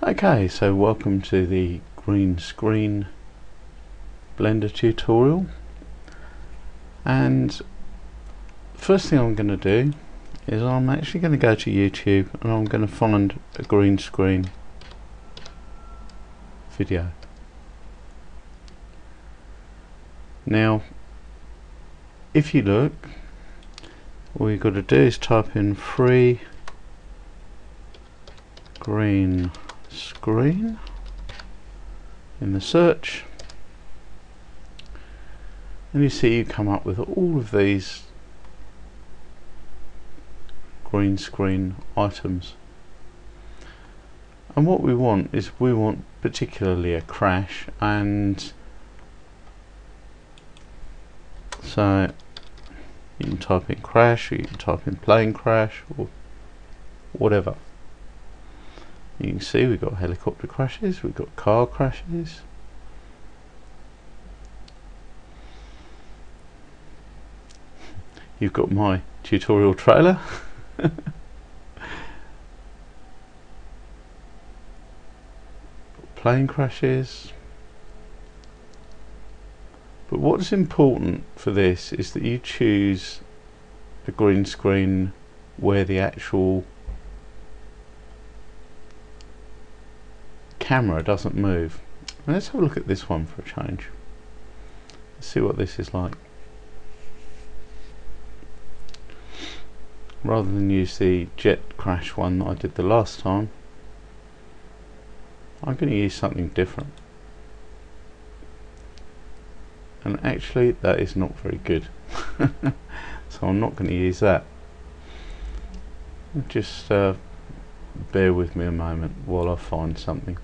Okay, so welcome to the green screen Blender tutorial, and first thing I'm going to do is I'm actually going to go to YouTube and I'm going to find a green screen video. Now if you look, all you've got to do is type in free green screen in the search, and you see you come up with all of these green screen items. And what we want is particularly a crash, and so you can type in crash, or you can type in plane crash, or whatever. You can see we've got helicopter crashes, we've got car crashes. You've got my tutorial trailer. Plane crashes. But what's important for this is that you choose the green screen where the actual camera doesn't move. Let's have a look at this one for a change. Let's see what this is like. Rather than use the jet crash one that I did the last time, I'm going to use something different. And actually that is not very good. So I'm not going to use that. Just bear with me a moment while I find something.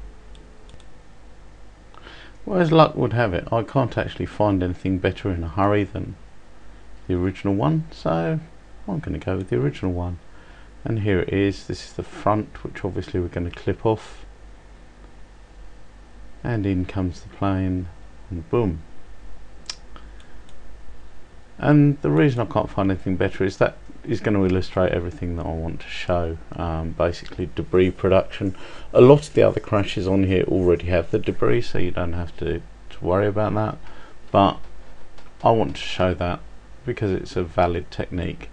Well, as luck would have it, I can't actually find anything better in a hurry than the original one, so I'm going to go with the original one. And here it is. This is the front, which obviously we're going to clip off, and in comes the plane, and boom. And the reason I can't find anything better is that is going to illustrate everything that I want to show. Basically debris production. A lot of the other crashes on here already have the debris, so you don't have to worry about that, but I want to show that because it's a valid technique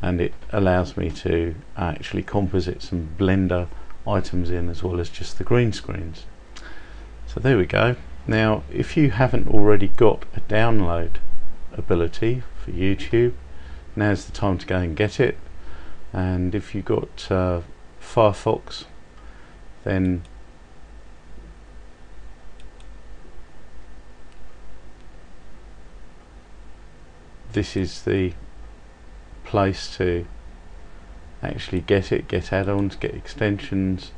and it allows me to actually composite some Blender items in as well as just the green screens. So there we go. Now if you haven't already got a download ability for YouTube, now's the time to go and get it. And if you've got Firefox, then this is the place to actually get it, get add-ons, get extensions.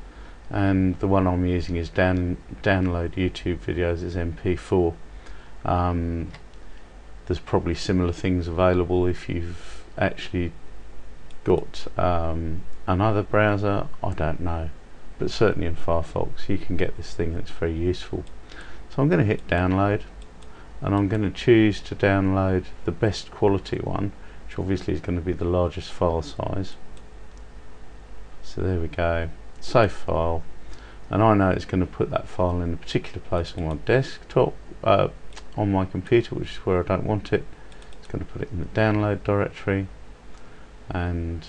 And the one I'm using is download YouTube videos as MP4. There's probably similar things available if you've actually got another browser, I don't know, but certainly in Firefox you can get this thing that's very useful. So I'm going to hit download, and I'm going to choose to download the best quality one, which obviously is going to be the largest file size. So there we go, save file, and I know it's going to put that file in a particular place on my desktop, on my computer, which is where I don't want it. It's going to put it in the download directory, and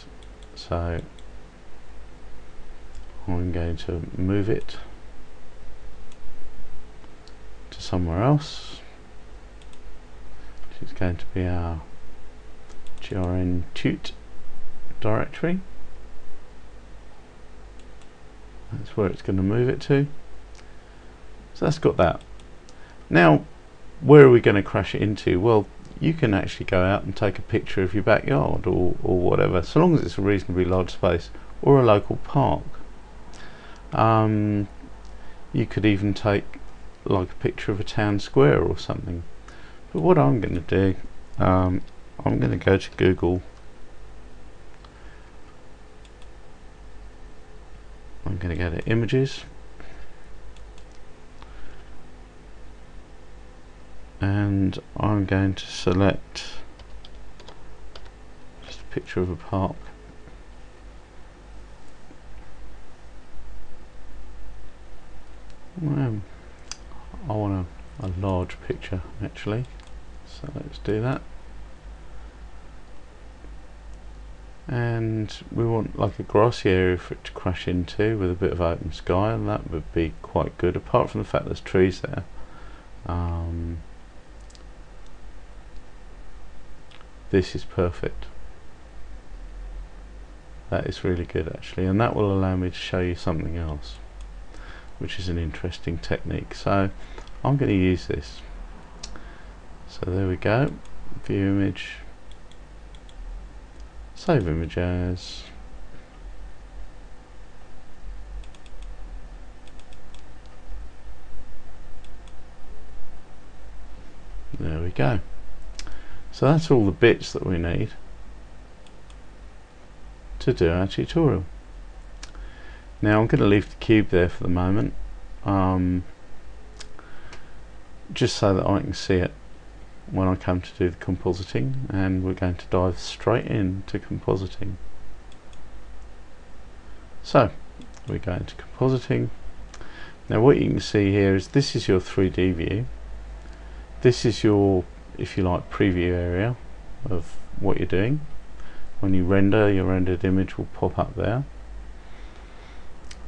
so I'm going to move it to somewhere else, which is going to be our grntut directory. That's where it's going to move it to. So that's got that. Now where are we going to crash it into? Well, you can actually go out and take a picture of your backyard or whatever, so long as it's a reasonably large space, or a local park. You could even take like a picture of a town square or something. But what I'm going to do, I'm going to go to Google. I'm going to go to images, and I'm going to select just a picture of a park. I want a large picture actually, so let's do that. And we want like a grassy area for it to crash into with a bit of open sky, and that would be quite good, apart from the fact there's trees there. This is perfect. That is really good actually, and that will allow me to show you something else, which is an interesting technique. So I'm going to use this. So there we go, view image, save image as, there we go. So that's all the bits that we need to do our tutorial. Now I'm going to leave the cube there for the moment, just so that I can see it when I come to do the compositing, and we're going to dive straight into compositing. So we go into compositing. Now what you can see here is this is your 3D view. This is your, if you like, preview area of what you're doing. When you render, your rendered image will pop up there.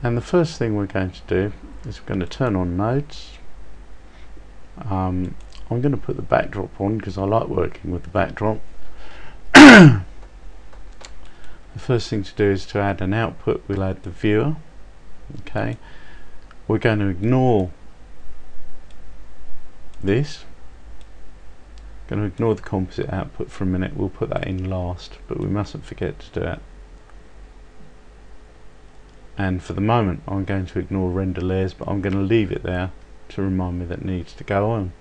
And the first thing we're going to do is we're going to turn on nodes. I'm going to put the backdrop on because I like working with the backdrop. The first thing to do is to add an output. We'll add the viewer. Okay, we're going to ignore this. Going to ignore the composite output for a minute. We'll put that in last, but we mustn't forget to do it. And for the moment I'm going to ignore render layers, but I'm going to leave it there to remind me that it needs to go on.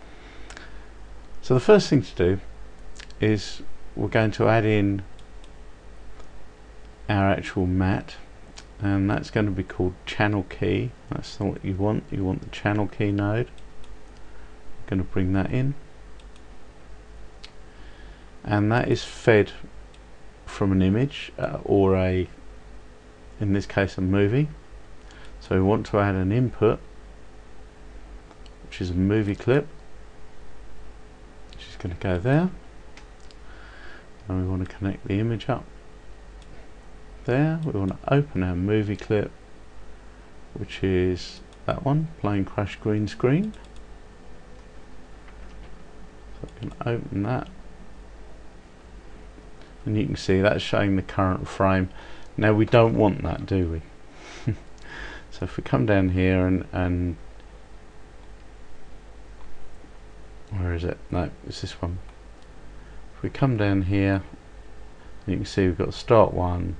So the first thing to do is we're going to add in our actual mat, and that's going to be called channel key. That's not what you want. You want the channel key node. I'm going to bring that in, and that is fed from an image or a, in this case, a movie. So we want to add an input, which is a movie clip, which is going to go there, and we want to connect the image up there. We want to open our movie clip, which is that one, plane crash green screen. So I can open that, and you can see that's showing the current frame. Now we don't want that, do we? So if we come down here and where is it? No, it's this one. If we come down here, you can see we've got start one,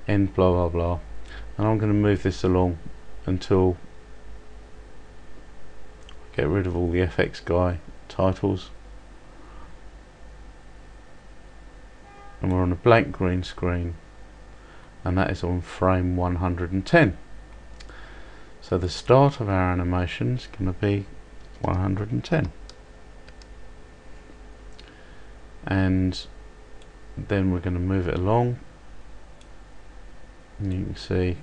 end blah blah blah, and I'm going to move this along until I get rid of all the FX guy titles, and we're on a blank green screen, and that is on frame 110. So the start of our animation is going to be 110, and then we're going to move it along, and you can see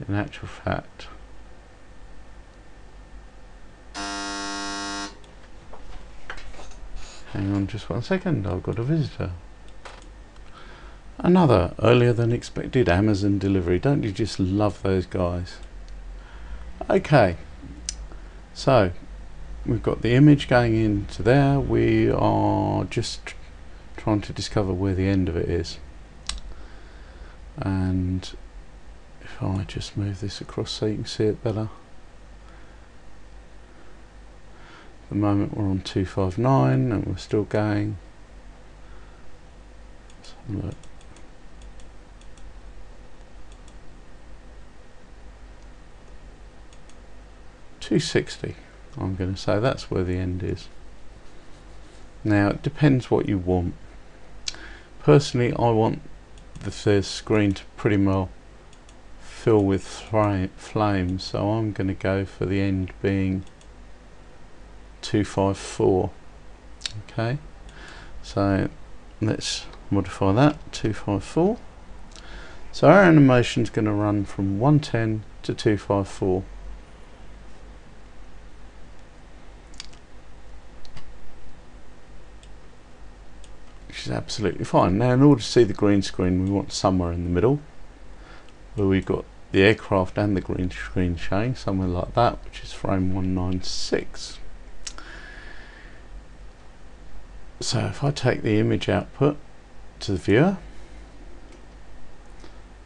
in actual fact hang on just 1 second, I've got a visitor. Another earlier than expected Amazon delivery. Don't you just love those guys? Okay, so we've got the image going into there. We are just trying to discover where the end of it is, and if I just move this across so you can see it better. At the moment we're on 259 and we're still going. Let's have a look. $260. I'm going to say that's where the end is. Now it depends what you want. Personally, I want the screen to pretty well fill with flames, so I'm going to go for the end being 254. Okay, so let's modify that 254. So our animation is going to run from 110 to 254. Which is absolutely fine. Now in order to see the green screen, we want somewhere in the middle where we've got the aircraft and the green screen showing, somewhere like that, which is frame 196. So if I take the image output to the viewer,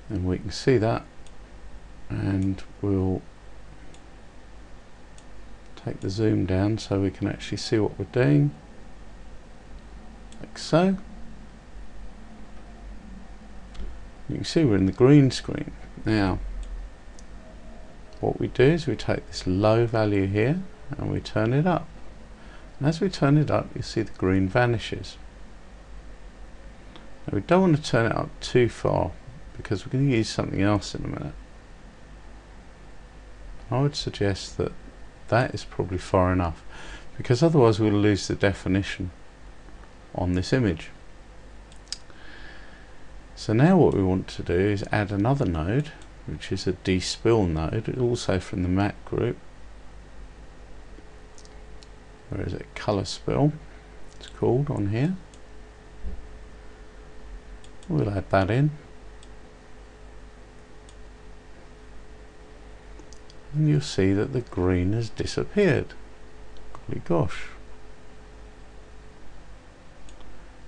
and we can see that, and we'll take the zoom down so we can actually see what we're doing, like so. You can see we're in the green screen. Now what we do is we take this low value here and we turn it up, and as we turn it up you see the green vanishes. Now we don't want to turn it up too far because we're going to use something else in a minute. I would suggest that that is probably far enough, because otherwise we'll lose the definition on this image. So now what we want to do is add another node, which is a despill node, also from the matte group. Where is it? Color spill, it's called on here. We'll add that in. And you'll see that the green has disappeared. Golly gosh.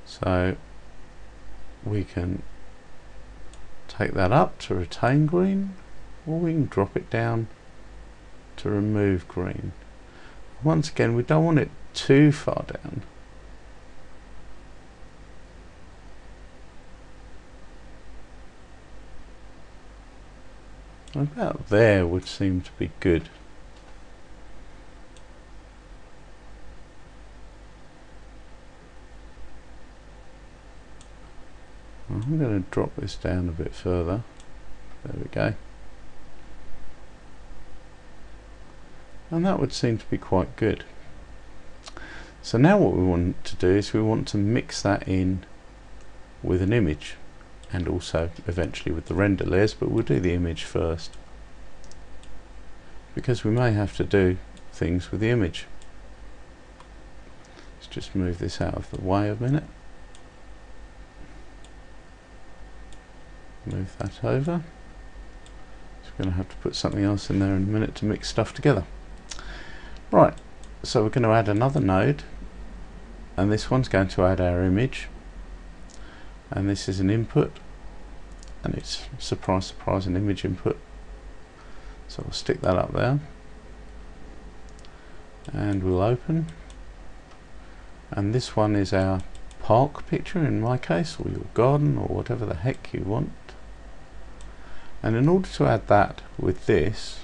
So we can take that up to retain green, or we can drop it down to remove green. Once again, we don't want it too far down. About there would seem to be good. I'm going to drop this down a bit further. There we go. And that would seem to be quite good. So now what we want to do is we want to mix that in with an image, and also eventually with the render layers, but we'll do the image first because we may have to do things with the image. Let's just move this out of the way a minute. Move that over. So we're going to have to put something else in there in a minute to mix stuff together. Right, so we're going to add another node, and this one's going to add our image, and this is an input, and it's, surprise surprise, an image input. So we'll stick that up there, and we'll open, and this one is our park picture in my case, or your garden, or whatever the heck you want. And in order to add that with this,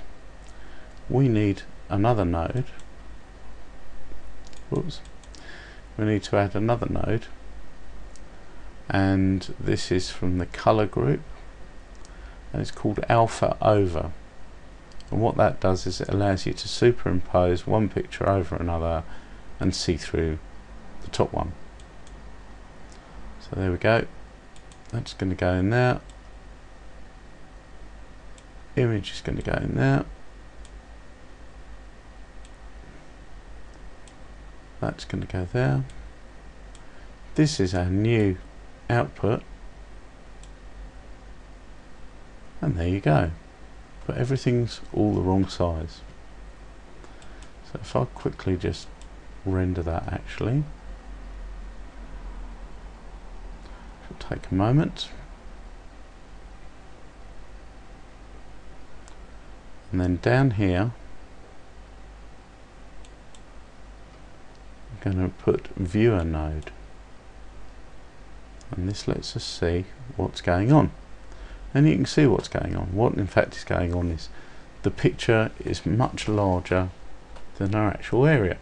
we need another node. Whoops. We need to add another node, and this is from the color group, and it's called alpha over. And what that does is it allows you to superimpose one picture over another and see through the top one. So there we go. That's going to go in there. Image is going to go in there. That's going to go there. This is our new output, and there you go. But everything's all the wrong size. So if I quickly just render that, actually, it'll take a moment. And then down here I'm going to put viewer node, and this lets us see what's going on. And you can see what's going on. What in fact is going on is the picture is much larger than our actual area,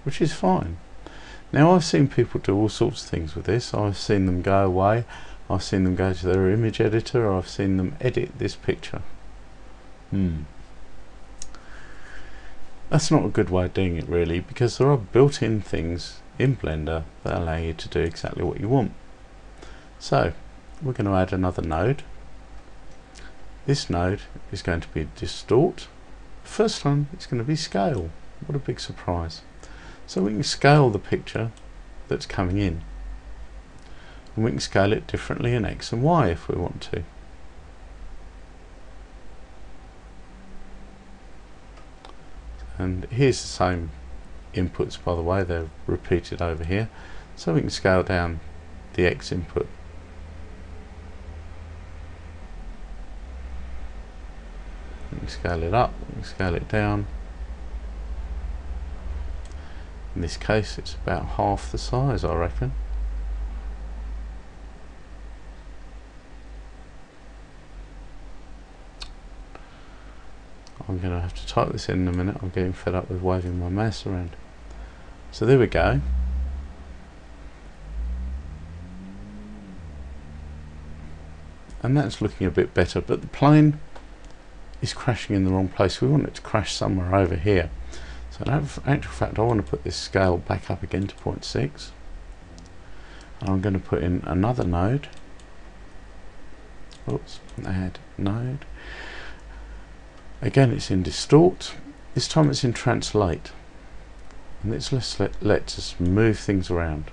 which is fine. Now I've seen people do all sorts of things with this. I've seen them go away, I've seen them go to their image editor, or I've seen them edit this picture. That's not a good way of doing it, really, because there are built-in things in Blender that allow you to do exactly what you want. So we're going to add another node, This node is going to be distort. The first one it's going to be scale. What a big surprise. So we can scale the picture that's coming in, and we can scale it differently in X and Y if we want to. And here's the same inputs, by the way, they're repeated over here, so we can scale down the X input. We can scale it up, we can scale it down. In this case it's about half the size, I reckon. I'm going to have to type this in a minute, I'm getting fed up with waving my mouse around. So there we go. And that's looking a bit better, but the plane is crashing in the wrong place. We want it to crash somewhere over here. So in actual fact I want to put this scale back up again to 0.6. And I'm going to put in another node. Oops, add node. Again it's in distort. This time it's in translate. And let's let us move things around.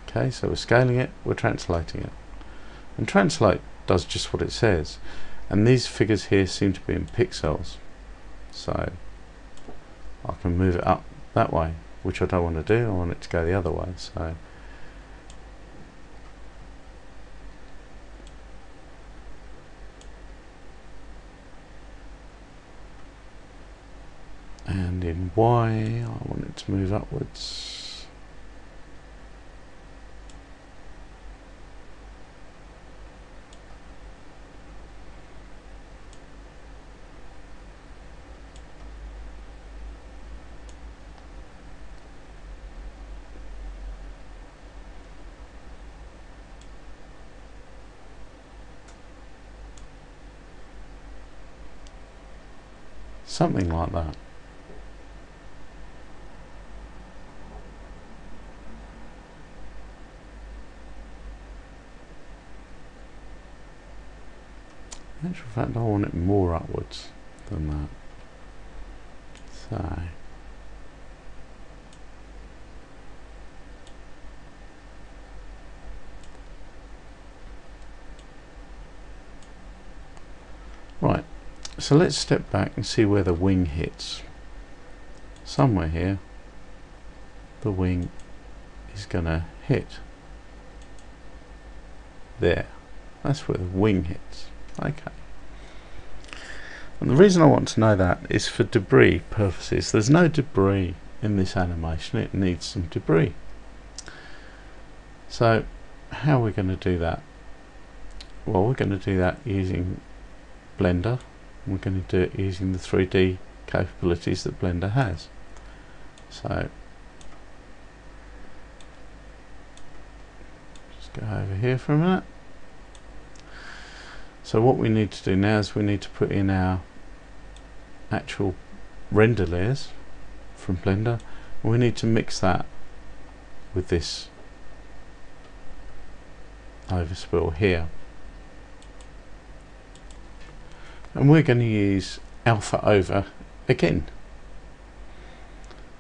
Okay, so we're scaling it, we're translating it. And translate does just what it says. And these figures here seem to be in pixels. So I can move it up that way, which I don't want to do, I want it to go the other way. So and in Y I want it to move upwards. Something like that. In actual fact I want it more upwards than that. So right, so let's step back and see where the wing hits. Somewhere here the wing is gonna hit. There, that's where the wing hits. Okay. And the reason I want to know that is for debris purposes. There's no debris in this animation, it needs some debris. So how are we going to do that? Well, we're going to do that using Blender. We're going to do it using the 3D capabilities that Blender has. So just go over here for a minute. So what we need to do now is we need to put in our actual render layers from Blender, and we need to mix that with this overspill here. And we're going to use alpha over again.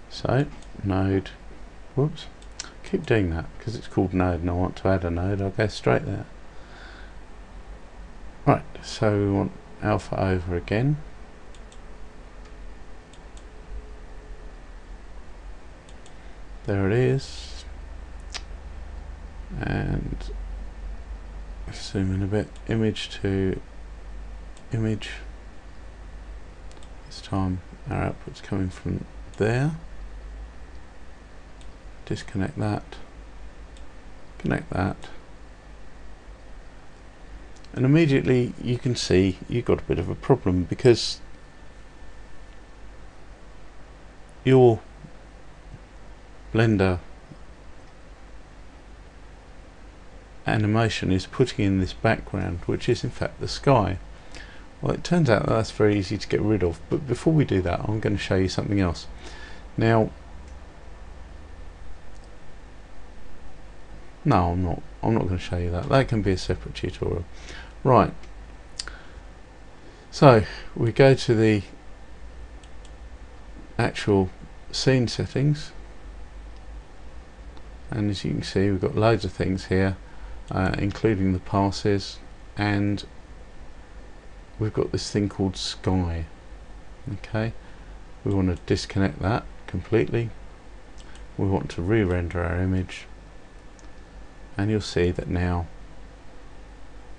So node, whoops, keep doing that because it's called node and I want to add a node, I'll go straight there. Right, so we want alpha over again. There it is. And zoom in a bit, image to image. This time our output's coming from there. Disconnect that, connect that. And immediately you can see you've got a bit of a problem because your Blender animation is putting in this background, which is in fact the sky. Well, it turns out that that's very easy to get rid of, but before we do that I'm going to show you something else. Now, no, I'm not going to show you that. That can be a separate tutorial. Right, So we go to the actual scene settings, and as you can see we've got loads of things here, including the passes, and we've got this thing called sky. Okay, we want to disconnect that completely. We want to re-render our image, and you'll see that now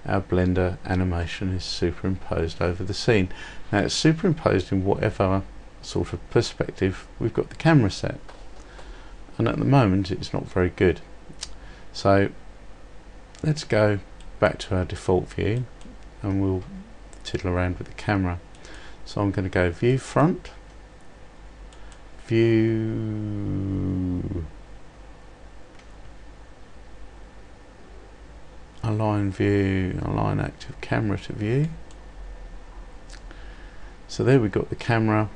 our Blender animation is superimposed over the scene. Now it's superimposed in whatever sort of perspective we've got the camera set, and at the moment it's not very good. So let's go back to our default view and we'll tiddle around with the camera. So I'm going to go view front, view, align view, align active camera to view. So there we've got the camera.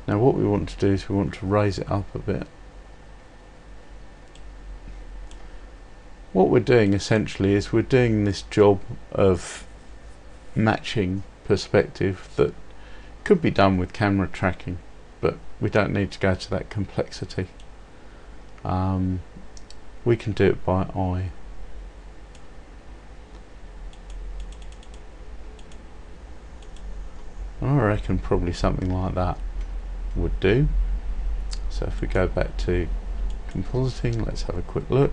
Now what we want to do is we want to raise it up a bit. What we're doing essentially is we're doing this job of matching perspective that could be done with camera tracking, but we don't need to go to that complexity. We can do it by eye. I reckon probably something like that would do. So if we go back to compositing, let's have a quick look.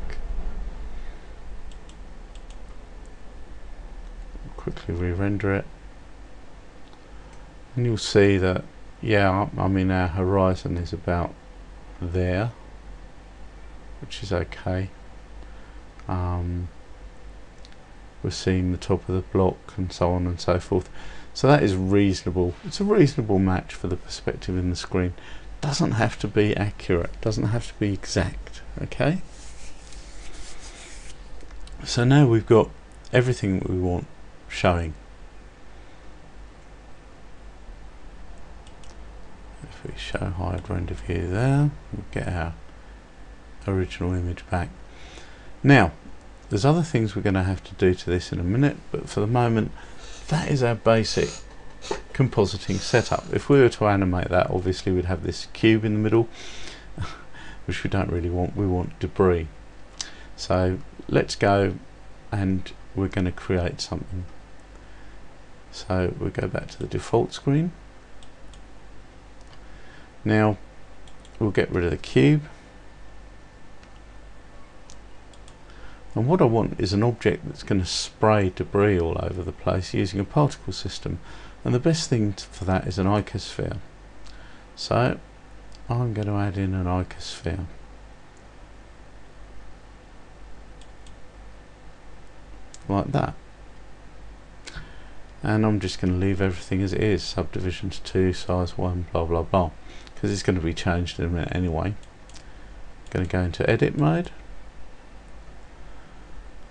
Quickly re-render it, and you'll see that, yeah, I mean our horizon is about there, which is okay. We're seeing the top of the block and so on and so forth. So that is reasonable. It's a reasonable match for the perspective in the screen. Doesn't have to be accurate, doesn't have to be exact, okay? So now we've got everything that we want showing. If we show hide render view there, we'll get our original image back. Now there's other things we're going to have to do to this in a minute, but for the moment that is our basic compositing setup. If we were to animate that, obviously we'd have this cube in the middle, which we don't really want. We want debris. So let's go and we're going to create something. So we'll go back to the default screen. Now we'll get rid of the cube, and what I want is an object that's going to spray debris all over the place using a particle system, and the best thing for that is an icosphere. So I'm going to add in an icosphere. Like that. And I'm just going to leave everything as it is, subdivisions 2, size 1, blah blah blah, because it's going to be changed in a minute anyway. I'm going to go into edit mode.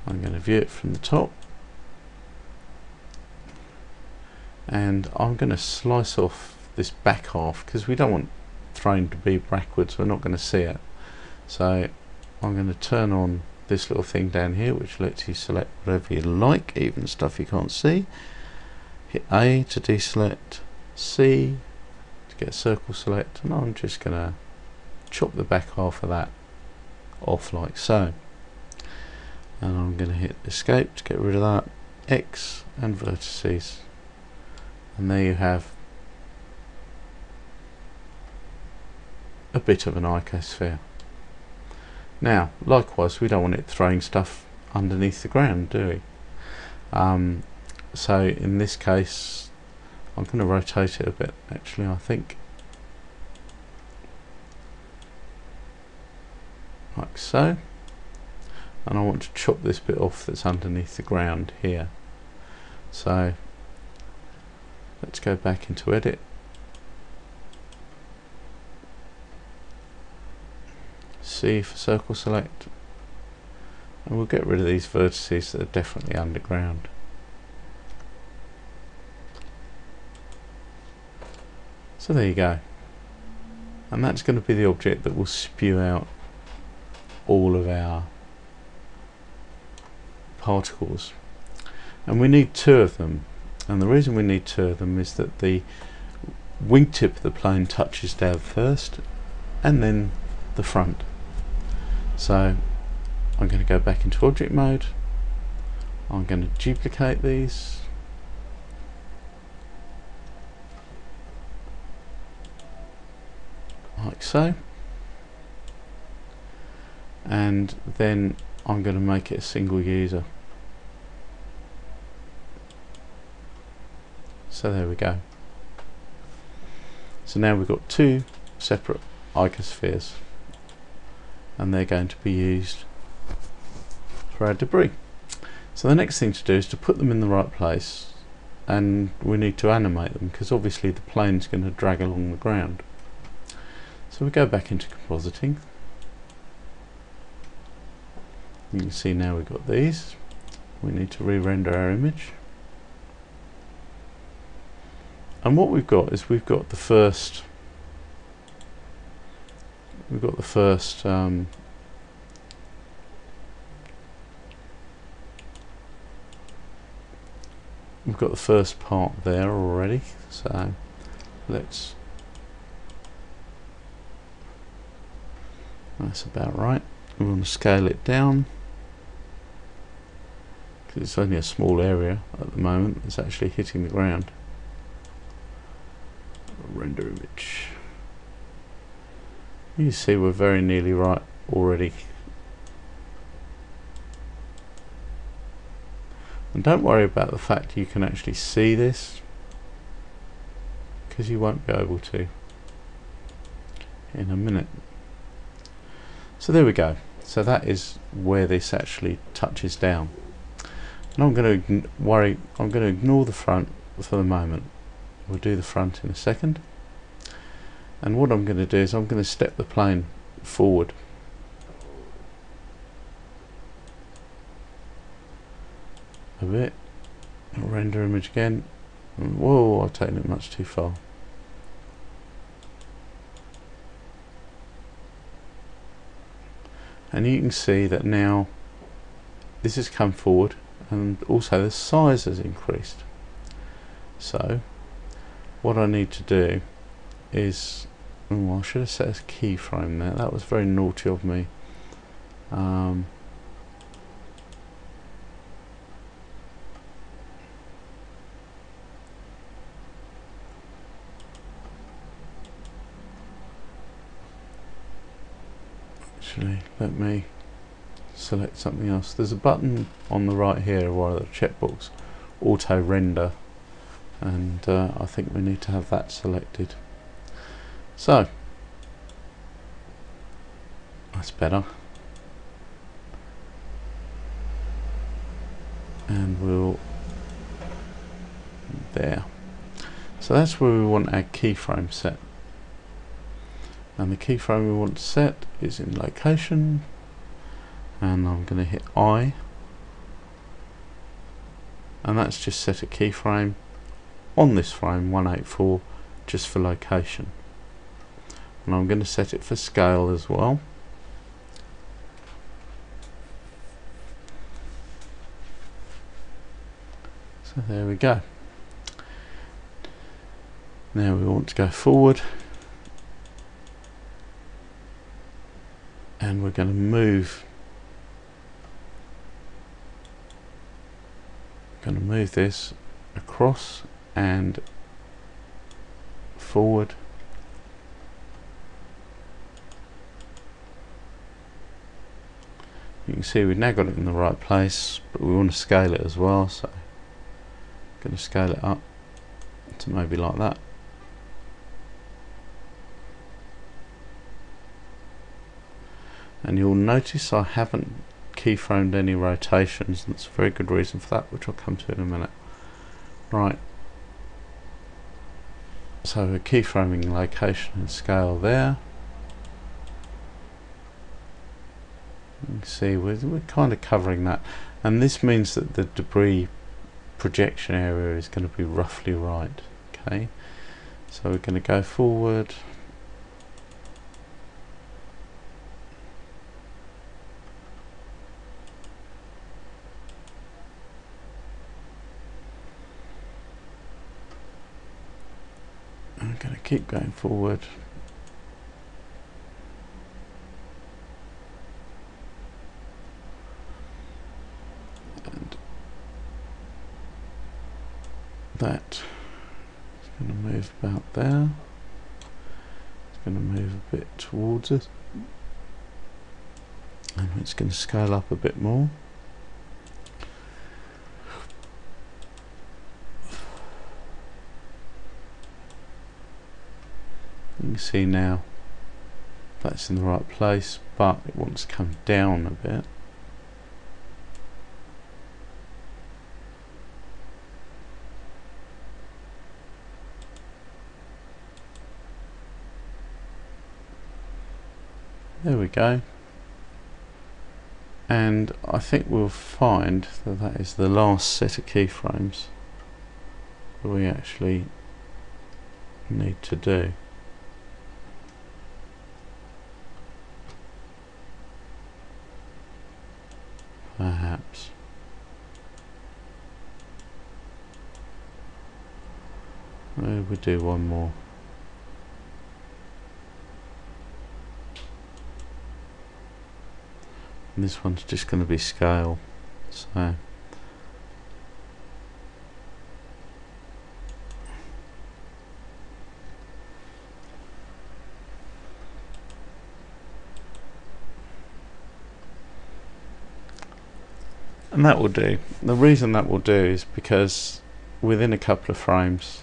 I'm going to view it from the top, and I'm going to slice off this back half because we don't want thrown to be backwards, we're not going to see it. So I'm going to turn on this little thing down here which lets you select whatever you like, even stuff you can't see. Hit A to deselect, C to get circle select, and I'm just going to chop the back half of that off like so. And I'm going to hit escape to get rid of that, X and vertices, and there you have a bit of an icosphere. Now likewise we don't want it throwing stuff underneath the ground, do we? So in this case I'm going to rotate it a bit, actually, I think, like so. And I want to chop this bit off that's underneath the ground here. So let's go back into edit. C for circle select, and we'll get rid of these vertices that are definitely underground. So there you go, and that's going to be the object that will spew out all of our particles, and we need two of them. And the reason we need two of them is that the wingtip of the plane touches down first and then the front. So I'm going to go back into object mode. I'm going to duplicate these. Like so. And then I'm going to make it a single user. So there we go. So now we've got two separate icospheres, and they're going to be used for our debris. So the next thing to do is to put them in the right place, and we need to animate them because obviously the plane's going to drag along the ground. So we go back into compositing. You can see now we've got these. We need to re-render our image. And what we've got is we've got the first part there already, so that's about right. We want to scale it down because it's only a small area at the moment that's actually hitting the ground. Render image. You see we're very nearly right already. And don't worry about the fact you can actually see this, because you won't be able to in a minute. So there we go. So that is where this actually touches down. And I'm going to ignore the front for the moment. We'll do the front in a second. And what I'm going to do is I'm going to step the plane forward. A bit. I'll render image again. Whoa, I've taken it much too far. And you can see that now this has come forward, and also the size has increased. So what I need to do is, I should have set a keyframe there. That was very naughty of me. Actually, let me select something else. There's a button on the right here, or the checkbox, auto render, and I think we need to have that selected. So that's better, and we'll there. So that's where we want our keyframe set, and the keyframe we want to set is in location, and I'm going to hit I, and that's just set a keyframe on this frame 184 just for location. And I'm going to set it for scale as well. So there we go. Now we want to go forward, and we're going to move. This across and forward. You can see we've now got it in the right place, but we want to scale it as well, so I'm going to scale it up to maybe like that. And you'll notice I haven't keyframed any rotations, and that's a very good reason for that, which I'll come to in a minute. Right, so we're keyframing location and scale there. You can see we're kind of covering that, and this means that the debris projection area is going to be roughly right. Okay, so we're going to go forward. I'm going to keep going forward. And that is going to move about there. It's going to move a bit towards us. And it's going to scale up a bit more. You can see now that's in the right place, but it wants to come down a bit. There we go. And I think we'll find that that is the last set of keyframes that we actually need to do. Perhaps. Maybe we do one more. And this one's just going to be scale. So and that will do. The reason that will do is because within a couple of frames,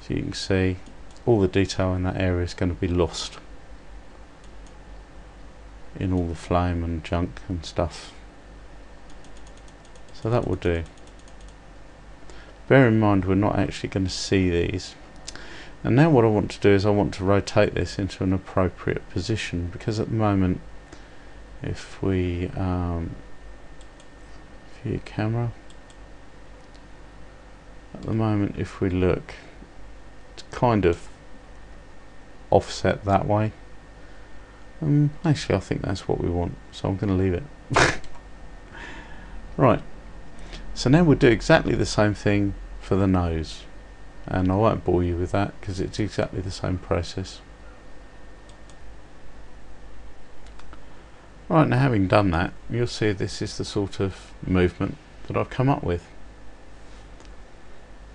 so you can see all the detail in that area is going to be lost in all the flame and junk and stuff. So that will do. Bear in mind we're not actually going to see these. And now what I want to do is I want to rotate this into an appropriate position, because at the moment, if we view camera, at the moment if we look, it's kind of offset that way. Actually I think that's what we want, so I'm going to leave it. Right, so now we'll do exactly the same thing for the nose, and I won't bore you with that because it's exactly the same process. Right, now having done that, you'll see this is the sort of movement that I've come up with.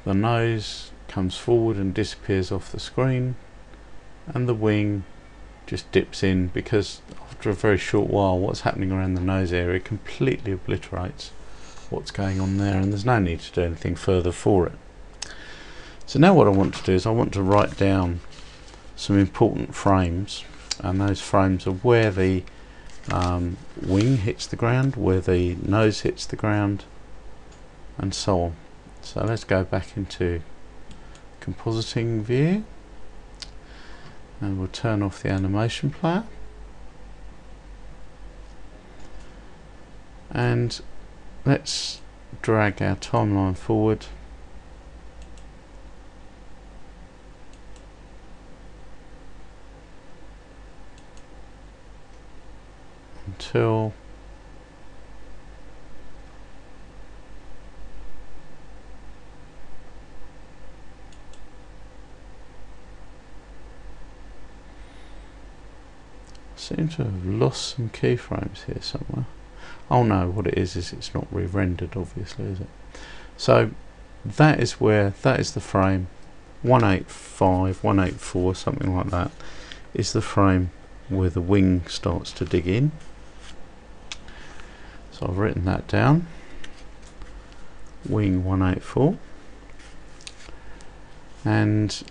The nose comes forward and disappears off the screen, and the wing just dips in, because after a very short while what's happening around the nose area completely obliterates what's going on there, and there's no need to do anything further for it. So now what I want to do is I want to write down some important frames, and those frames are where the wing hits the ground, where the nose hits the ground, and so on. So let's go back into compositing view, and we'll turn off the animation player, and let's drag our timeline forward until seem to have lost some keyframes here somewhere. Oh no, what it is it's not re-rendered, obviously, is it? So that is where, that is the frame 185, 184, something like that, is the frame where the wing starts to dig in. So I've written that down, wing 184, and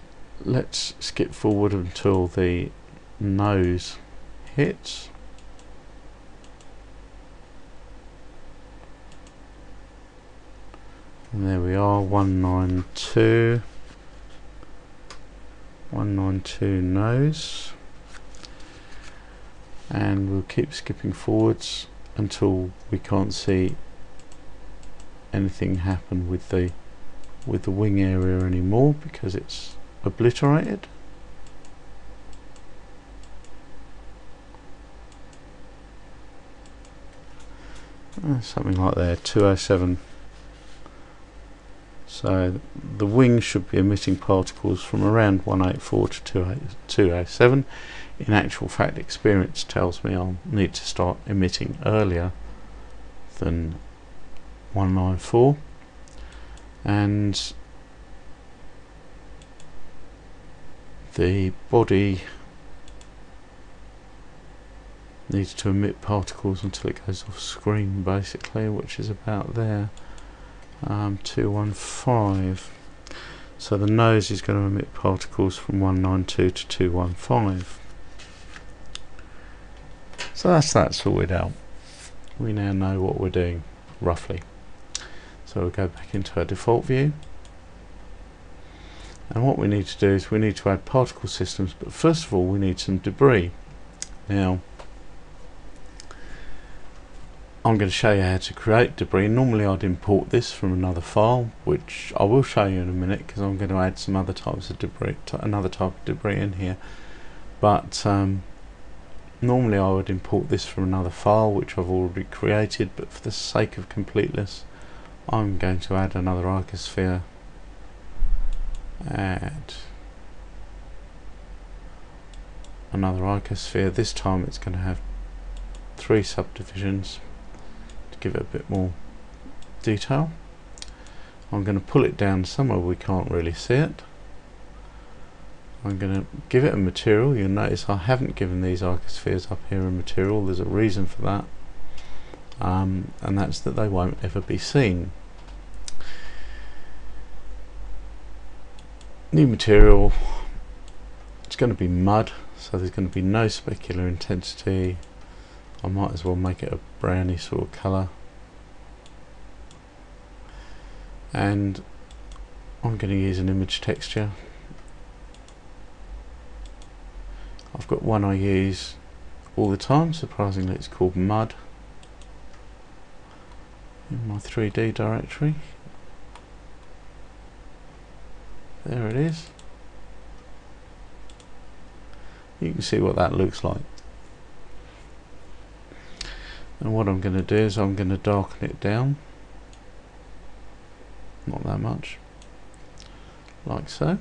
let's skip forward until the nose hits. And there we are, 192 nose, and we'll keep skipping forwards until we can't see anything happen with the wing area anymore, because it's obliterated. Something like there, 207 So the wing should be emitting particles from around 184 to 207. In actual fact, experience tells me I'll need to start emitting earlier than 194, and the body needs to emit particles until it goes off screen, basically, which is about there. 215. So the nose is going to emit particles from 192 to 215. So that's that sorted out. We now know what we're doing, roughly. So we'll go back into our default view. And what we need to do is we need to add particle systems, but first of all we need some debris. Now, I'm going to show you how to create debris. Normally I'd import this from another file, which I will show you in a minute, because I'm going to add some other types of debris, another type of debris in here. But normally I would import this from another file which I've already created, but for the sake of completeness I'm going to add another icosphere. Add another icosphere. This time it's going to have 3 subdivisions to give it a bit more detail. I'm going to pull it down somewhere we can't really see it. I'm going to give it a material. You'll notice I haven't given these icospheres up here a material. There's a reason for that, and that's that they won't ever be seen. New material, it's going to be mud, so there's going to be no specular intensity. I might as well make it a browny sort of colour, and I'm going to use an image texture. I've got one I use all the time, surprisingly it's called mud, in my 3D directory. There it is. You can see what that looks like. And what I'm going to do is I'm going to darken it down, not that much, like so.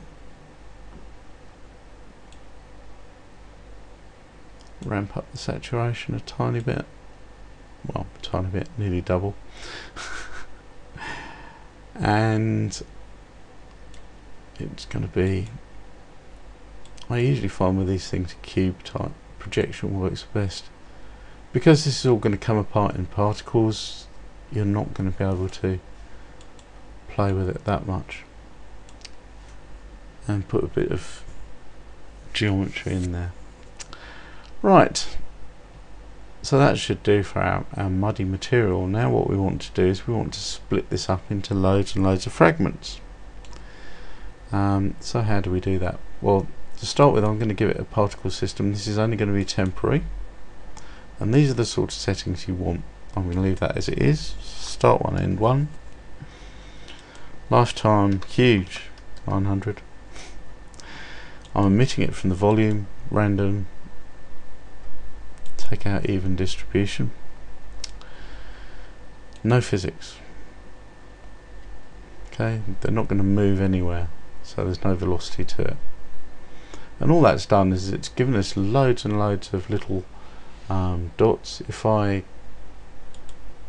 Ramp up the saturation a tiny bit, well, a tiny bit, nearly double. And it's going to be, I usually find with these things cube type projection works best. Because this is all going to come apart in particles, you're not going to be able to play with it that much, and put a bit of geometry in there. Right, so that should do for our muddy material. Now what we want to do is we want to split this up into loads and loads of fragments. So how do we do that? Well, to start with, I'm going to give it a particle system. This is only going to be temporary, and these are the sort of settings you want. I'm going to leave that as it is. Start one, end one. Lifetime huge, 900. I'm emitting it from the volume, random. Take out even distribution. No physics. Okay, they're not going to move anywhere, so there's no velocity to it. And all that's done is it's given us loads and loads of little dots. If I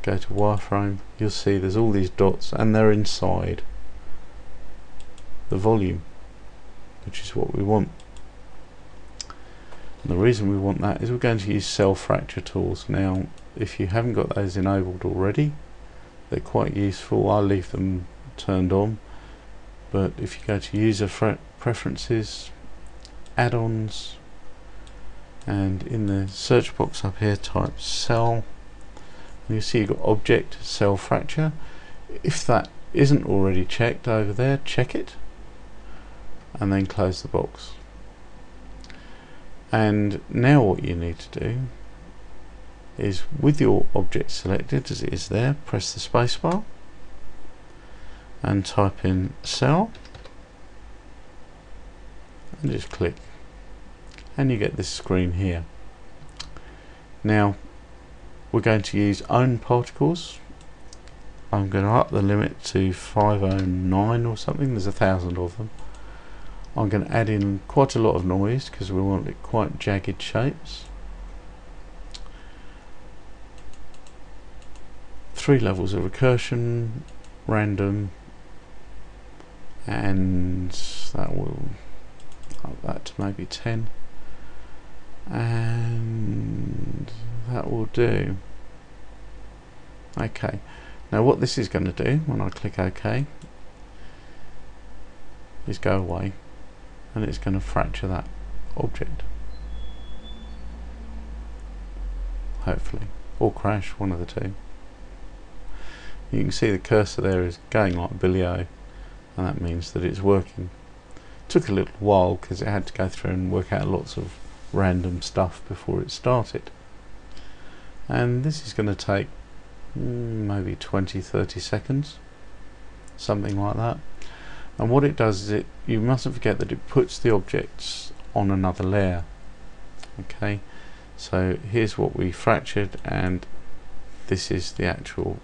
go to wireframe, you'll see there's all these dots, and they're inside the volume, which is what we want. And the reason we want that is we're going to use cell fracture tools. Now, if you haven't got those enabled already, they're quite useful. I'll leave them turned on, but if you go to user preferences, add-ons, and in the search box up here type cell, and you'll see you've got object cell fracture. If that isn't already checked over there, check it and then close the box. And now what you need to do is, with your object selected as it is there, press the spacebar and type in cell and just click, and you get this screen here. Now we're going to use own particles, I'm going to up the limit to 509 or something. There's 1,000 of them. I'm going to add in quite a lot of noise because we want it quite jagged shapes. 3 levels of recursion, random, and that will up that to maybe 10, and that will do. Okay, now what this is going to do when I click OK is go away, and it's going to fracture that object, hopefully, or crash, one of the two. You can see the cursor there is going like Billy-O, and that means that it's working. Took a little while because it had to go through and work out lots of random stuff before it started. And this is going to take maybe 20-30 seconds, something like that. And what it does is you mustn't forget that it puts the objects on another layer. Okay, so here's what we fractured, and this is the actual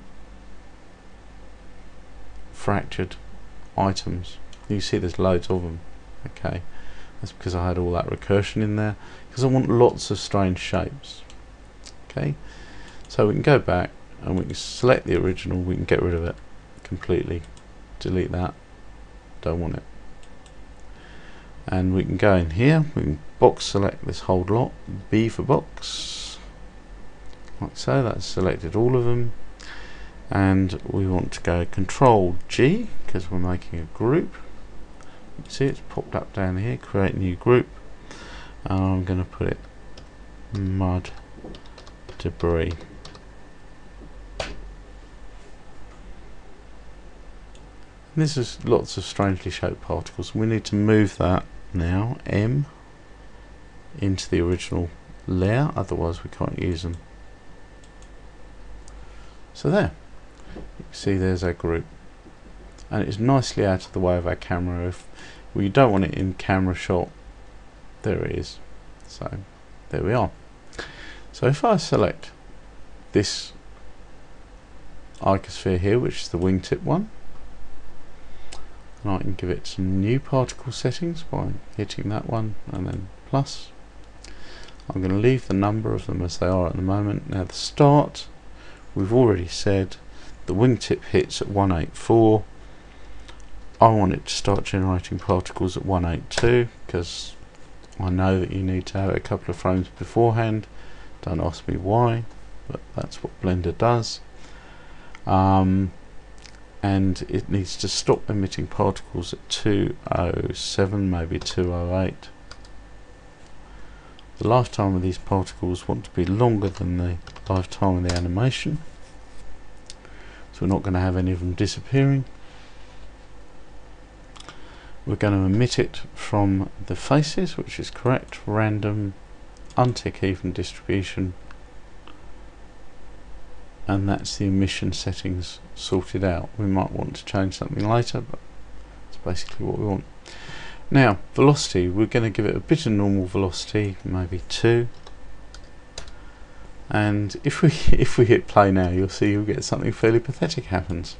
fractured items. You see there's loads of them. Okay, that's because I had all that recursion in there, because I want lots of strange shapes. Okay, so we can go back and we can select the original, we can get rid of it completely, delete that, don't want it, and we can go in here, we can box select this whole lot, B for box, like so. That's selected all of them, and we want to go Control G because we're making a group. You can see it's popped up down here, create new group, and I'm going to put it mud debris. And this is lots of strangely shaped particles. We need to move that now, M, into the original layer, otherwise we can't use them. So there, you can see there's our group, and it's nicely out of the way of our camera. If we don't want it in camera shot, there it is. So there we are. So if I select this icosphere here, which is the wingtip one, and I can give it some new particle settings by hitting that one and then plus. I'm going to leave the number of them as they are at the moment. Now the start, we've already said the wingtip hits at 184. I want it to start generating particles at 182 because I know that you need to have it a couple of frames beforehand. Don't ask me why, but that's what Blender does. And it needs to stop emitting particles at 207, maybe 208. The lifetime of these particles want to be longer than the lifetime of the animation, so we're not going to have any of them disappearing. We're going to emit it from the faces, which is correct, random, untick even distribution, and that's the emission settings sorted out. We might want to change something later, but that's basically what we want. Now velocity, we're going to give it a bit of normal velocity, maybe 2, and if we hit play now, you'll see you'll get something fairly pathetic happens.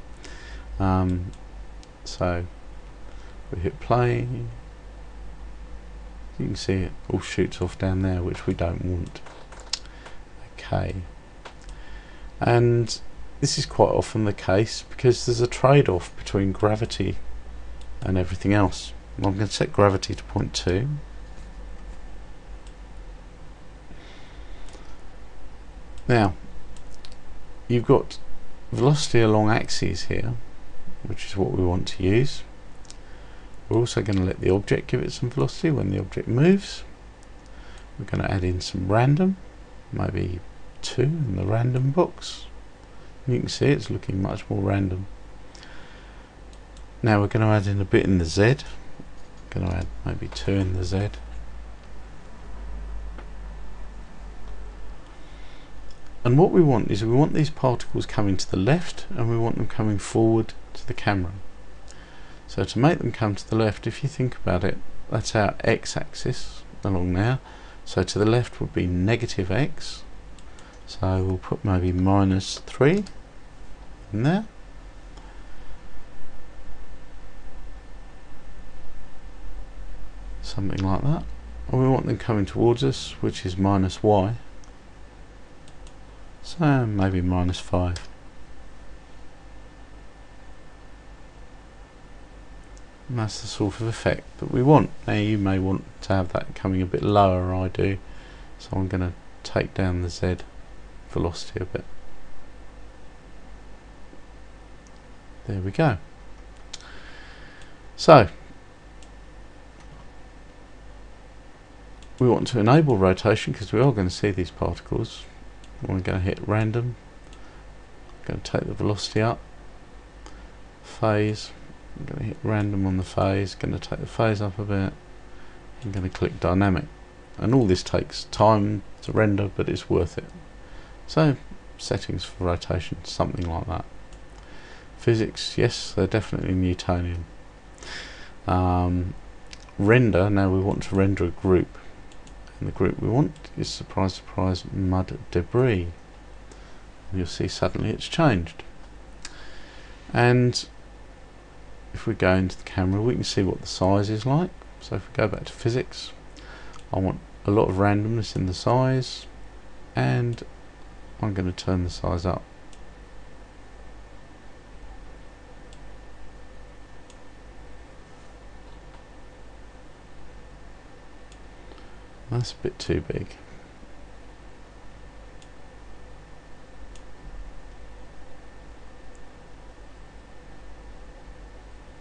So we hit play, you can see it all shoots off down there, which we don't want. Okay, and this is quite often the case because there's a trade-off between gravity and everything else. I'm going to set gravity to 0.2. Now you've got velocity along axes here, which is what we want to use. We're also going to let the object give it some velocity when the object moves. We're going to add in some random, maybe 2 in the random box. You can see it's looking much more random. Now we're going to add in a bit in the Z. Going to add maybe 2 in the Z. And what we want is we want these particles coming to the left, and we want them coming forward to the camera. So to make them come to the left, if you think about it, that's our x-axis along there. So to the left would be negative x. So we'll put maybe -3 in there. something like that, and we want them coming towards us, which is minus y, so maybe minus 5. And that's the sort of effect that we want. Now you may want to have that coming a bit lower, I do, so I'm going to take down the Z velocity a bit. There we go. So we want to enable rotation because we are going to see these particles. We're going to hit random, going to take the velocity up, phase, I'm going to hit random on the phase, going to take the phase up a bit, I'm going to click dynamic, and all this takes time to render, but it's worth it. So settings for rotation, something like that. Physics, yes, they're definitely Newtonian. Render, now we want to render a group, and the group we want is, surprise surprise, mud debris. And you'll see suddenly it's changed. And if we go into the camera, we can see what the size is like. So if we go back to physics, I want a lot of randomness in the size, and I'm going to turn the size up. That's a bit too big.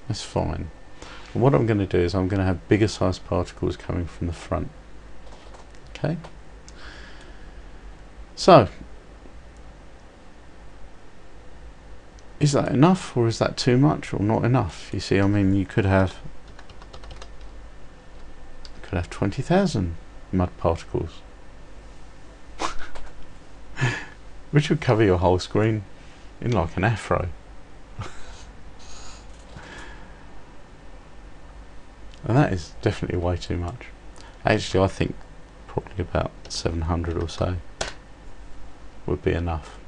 That's fine. And what I'm going to do is I'm going to have bigger size particles coming from the front. Okay. So, is that enough, or is that too much, or not enough? You see, I mean, you could have 20,000 mud particles, which would cover your whole screen in like an afro. And that is definitely way too much. Actually, I think probably about 700 or so would be enough.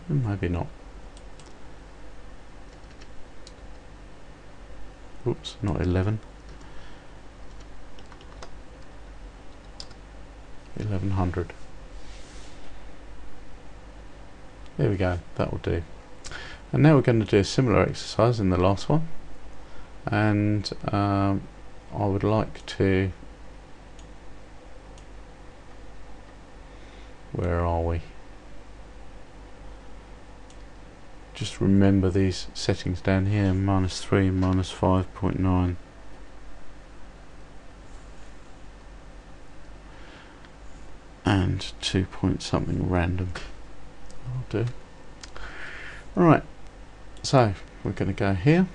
Maybe not. Oops, not 11. 1100. There we go, that will do. And now we're going to do a similar exercise in the last one, and I would like to, where are we? Just remember these settings down here, -3, -5.9. and 2 point something random. I'll do. Right, so we're going to go here,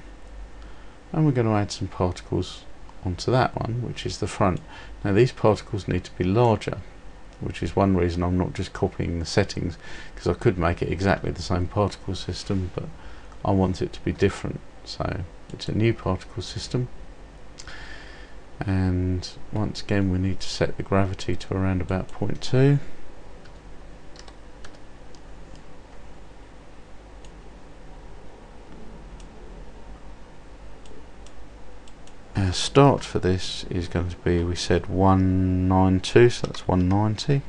and we're going to add some particles onto that one, which is the front. Now these particles need to be larger, which is one reason I'm not just copying the settings, because I could make it exactly the same particle system, but I want it to be different. So it's a new particle system, and once again we need to set the gravity to around about 0.2. Our start for this is going to be, we said 192, so that's 190.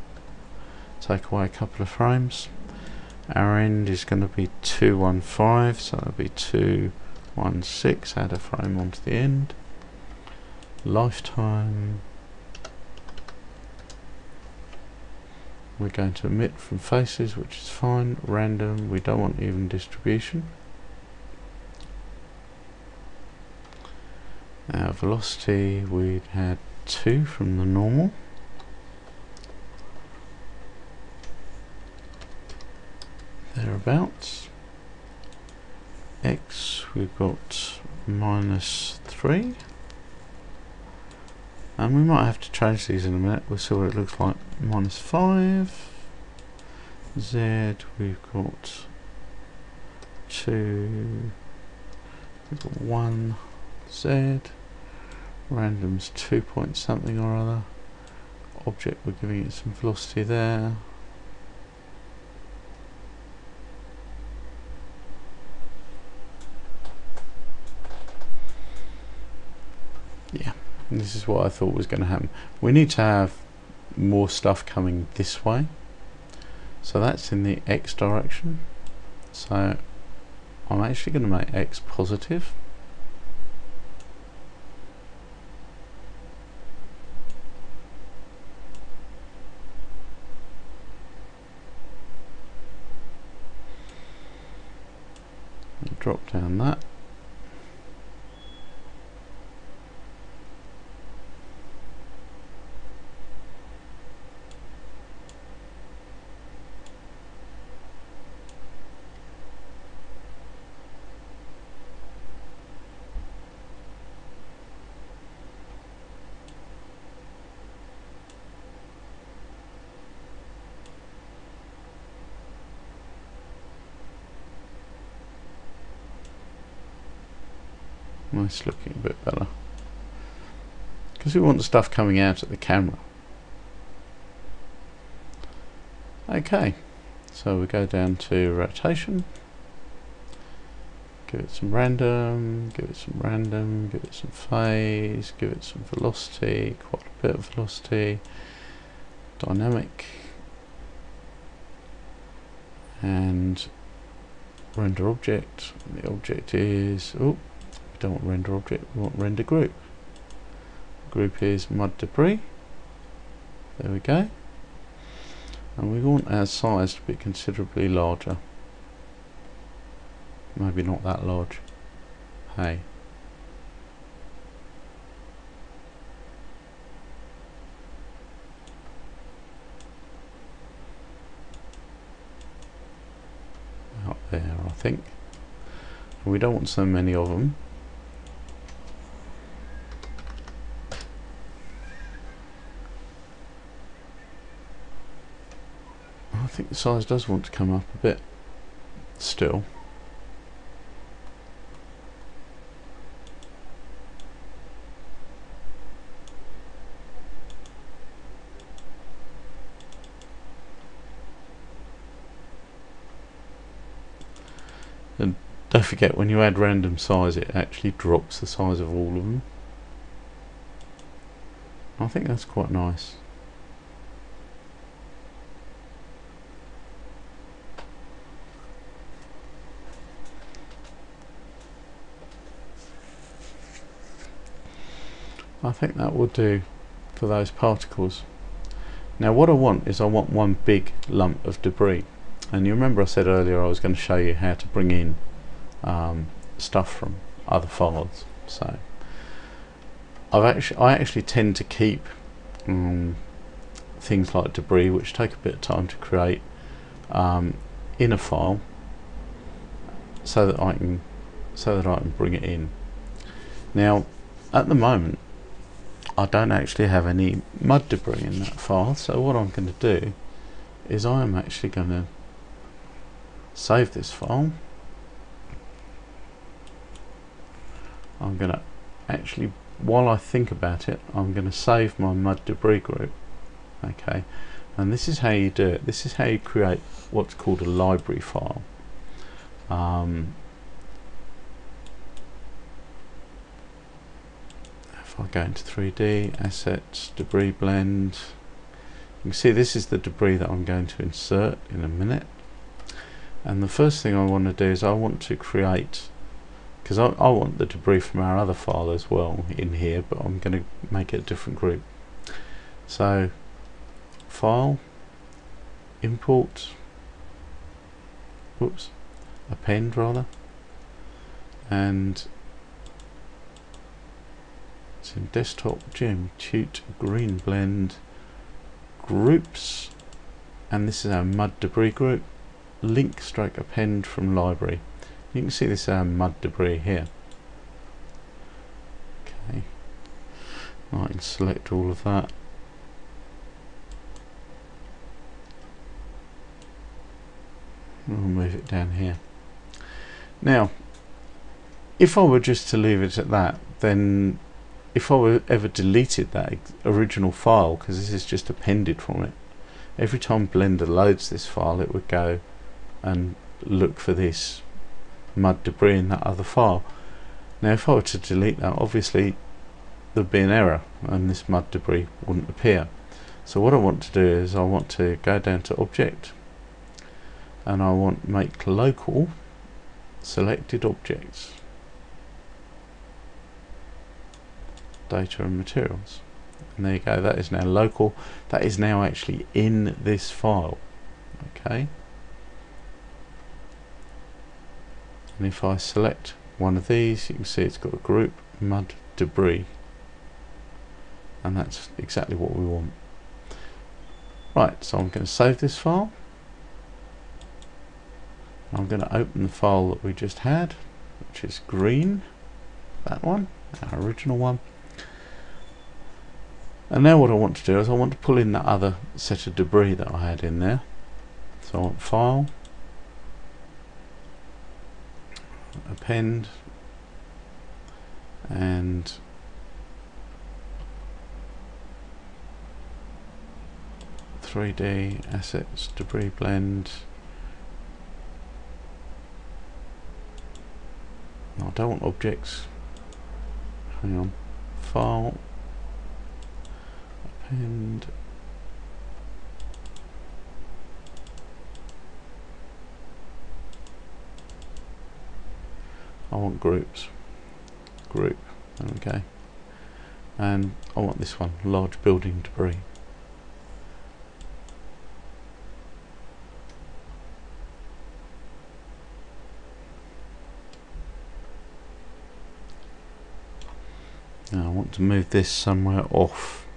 Take away a couple of frames. Our end is going to be 215, so that'll be 216. Add a frame onto the end. Lifetime. We're going to emit from faces, which is fine. Random, we don't want even distribution. Our velocity, we had 2 from the normal. Thereabouts. X, we've got -3. And we might have to change these in a minute, we'll see what it looks like. -5. Z, we've got 2. We've got 1. Z, random's 2 point something or other. Object, we're giving it some velocity there. And this is what I thought was going to happen. We need to have more stuff coming this way, so that's in the X direction. So I'm actually going to make X positive. Drop down that. Nice, looking a bit better, because we want the stuff coming out at the camera. Okay, so we go down to rotation, give it some random, give it some random, give it some phase, give it some velocity, quite a bit of velocity, dynamic, and render object. The object is, oh, we don't want render object, we want render group. Group is mud debris. There we go. And we want our size to be considerably larger. Maybe not that large. Hey. Up there, I think. And we don't want so many of them. I think the size does want to come up a bit still. And don't forget, when you add random size, it actually drops the size of all of them. I think that's quite nice. I think that will do for those particles. Now what I want is, I want one big lump of debris. And you remember I said earlier I was going to show you how to bring in stuff from other files. So I actually tend to keep things like debris, which take a bit of time to create, in a file, so that I can bring it in. Now at the moment I don't actually have any mud debris in that file, so what I'm going to do is I am actually going to save this file. I'm going to actually, while I think about it, I'm going to save my mud debris group. Okay, and this is how you do it. This is how you create what's called a library file. If I go into 3D, assets, debris blend, you can see this is the debris that I'm going to insert in a minute. And the first thing I want to do is I want to create, because I want the debris from our other file as well in here, but I'm going to make it a different group. So file, import, whoops, append rather, and it's in desktop, gem, tute, green blend, groups, and this is our mud debris group, link stroke append from library. You can see this is our mud debris here. Okay, I can select all of that. I'll move it down here. Now if I were just to leave it at that, then if I were ever deleted that original file, because this is just appended from it, every time Blender loads this file it would go and look for this mud debris in that other file. Now if I were to delete that, obviously there'd be an error and this mud debris wouldn't appear. So what I want to do is I want to go down to Object, and I want make local selected objects, data and materials, and there you go, that is now local, that is now actually in this file. Okay, and if I select one of these, you can see it's got a group mud debris, and that's exactly what we want. Right, so I'm going to save this file. I'm going to open the file that we just had, which is green, that one, our original one. And now what I want to do is I want to pull in that other set of debris that I had in there. So I want File, Append, and "3D Assets Debris Blend." No, I don't want objects. Hang on. File, Append, I want groups. Group. Okay. And I want this one, large building debris. Now I want to move this somewhere off.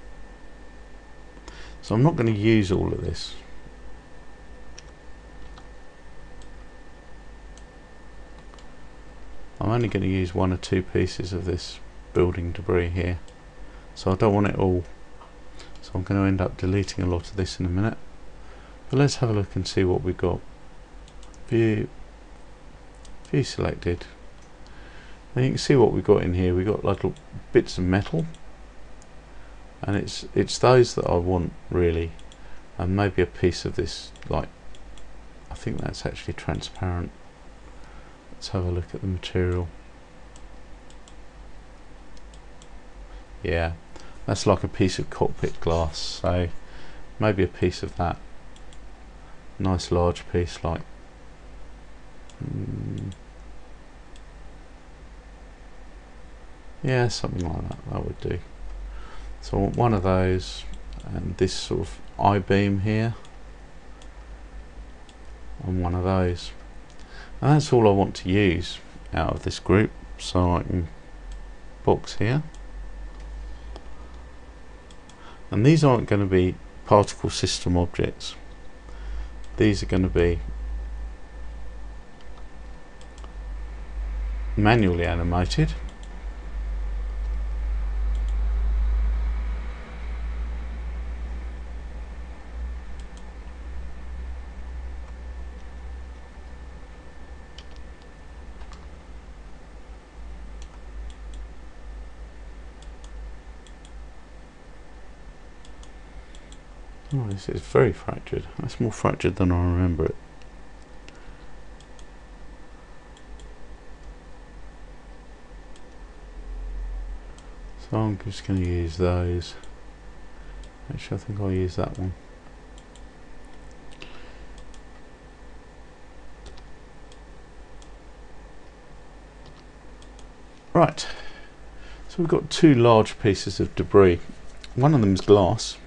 So I'm not going to use all of this. I'm only going to use one or two pieces of this building debris here. So I don't want it all. So I'm going to end up deleting a lot of this in a minute. But let's have a look and see what we've got. View selected. And you can see what we've got in here. We've got little bits of metal, and it's those that I want really, and maybe a piece of this, like, I think that's actually transparent. Let's have a look at the material. Yeah, that's like a piece of cockpit glass, so maybe a piece of that. Nice large piece, like yeah, something like that, that would do. So I want one of those, and this sort of I-beam here, and one of those. And that's all I want to use out of this group, so I can box here. And these aren't going to be particle system objects. These are going to be manually animated. Oh, this is very fractured. That's more fractured than I remember it. So I'm just going to use those. Actually, I think I'll use that one. Right. So we've got two large pieces of debris. One of them is glass,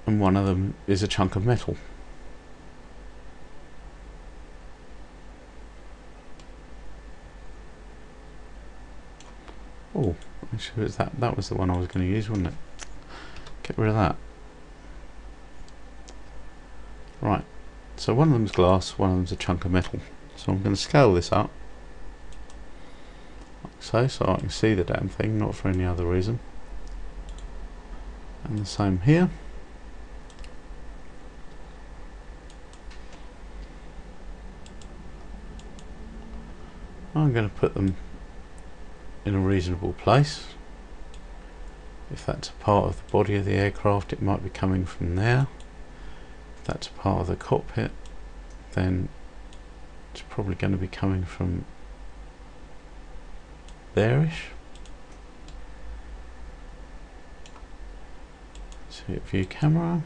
and one of them is a chunk of metal. Oh, actually, that was the one I was going to use, wasn't it? Get rid of that. Right, so one of them's glass, one of them's a chunk of metal. So I'm going to scale this up, like so I can see the damn thing, not for any other reason. And the same here. I'm going to put them in a reasonable place. If that's a part of the body of the aircraft, it might be coming from there. If that's a part of the cockpit, then it's probably going to be coming from there-ish. So hit view camera.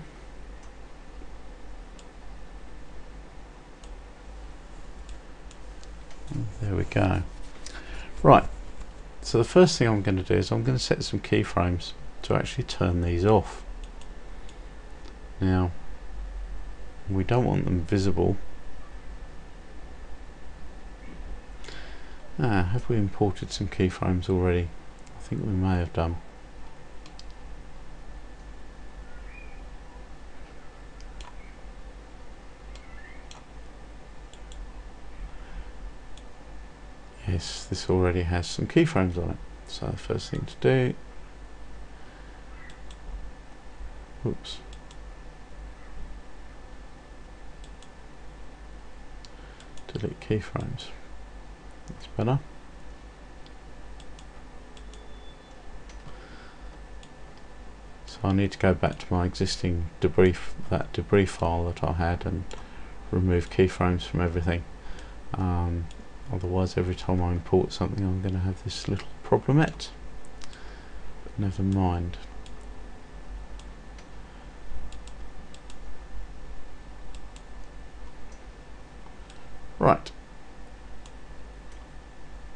And there we go. Right, so the first thing I'm going to do is I'm going to set some keyframes to actually turn these off. Now, we don't want them visible. Have we imported some keyframes already? I think we may have done. Yes, this already has some keyframes on it. So the first thing to do, whoops, delete keyframes. That's better. So I need to go back to my existing debris, that debris file that I had, and remove keyframes from everything. Otherwise, every time I import something, I'm going to have this little problemette. But never mind. Right.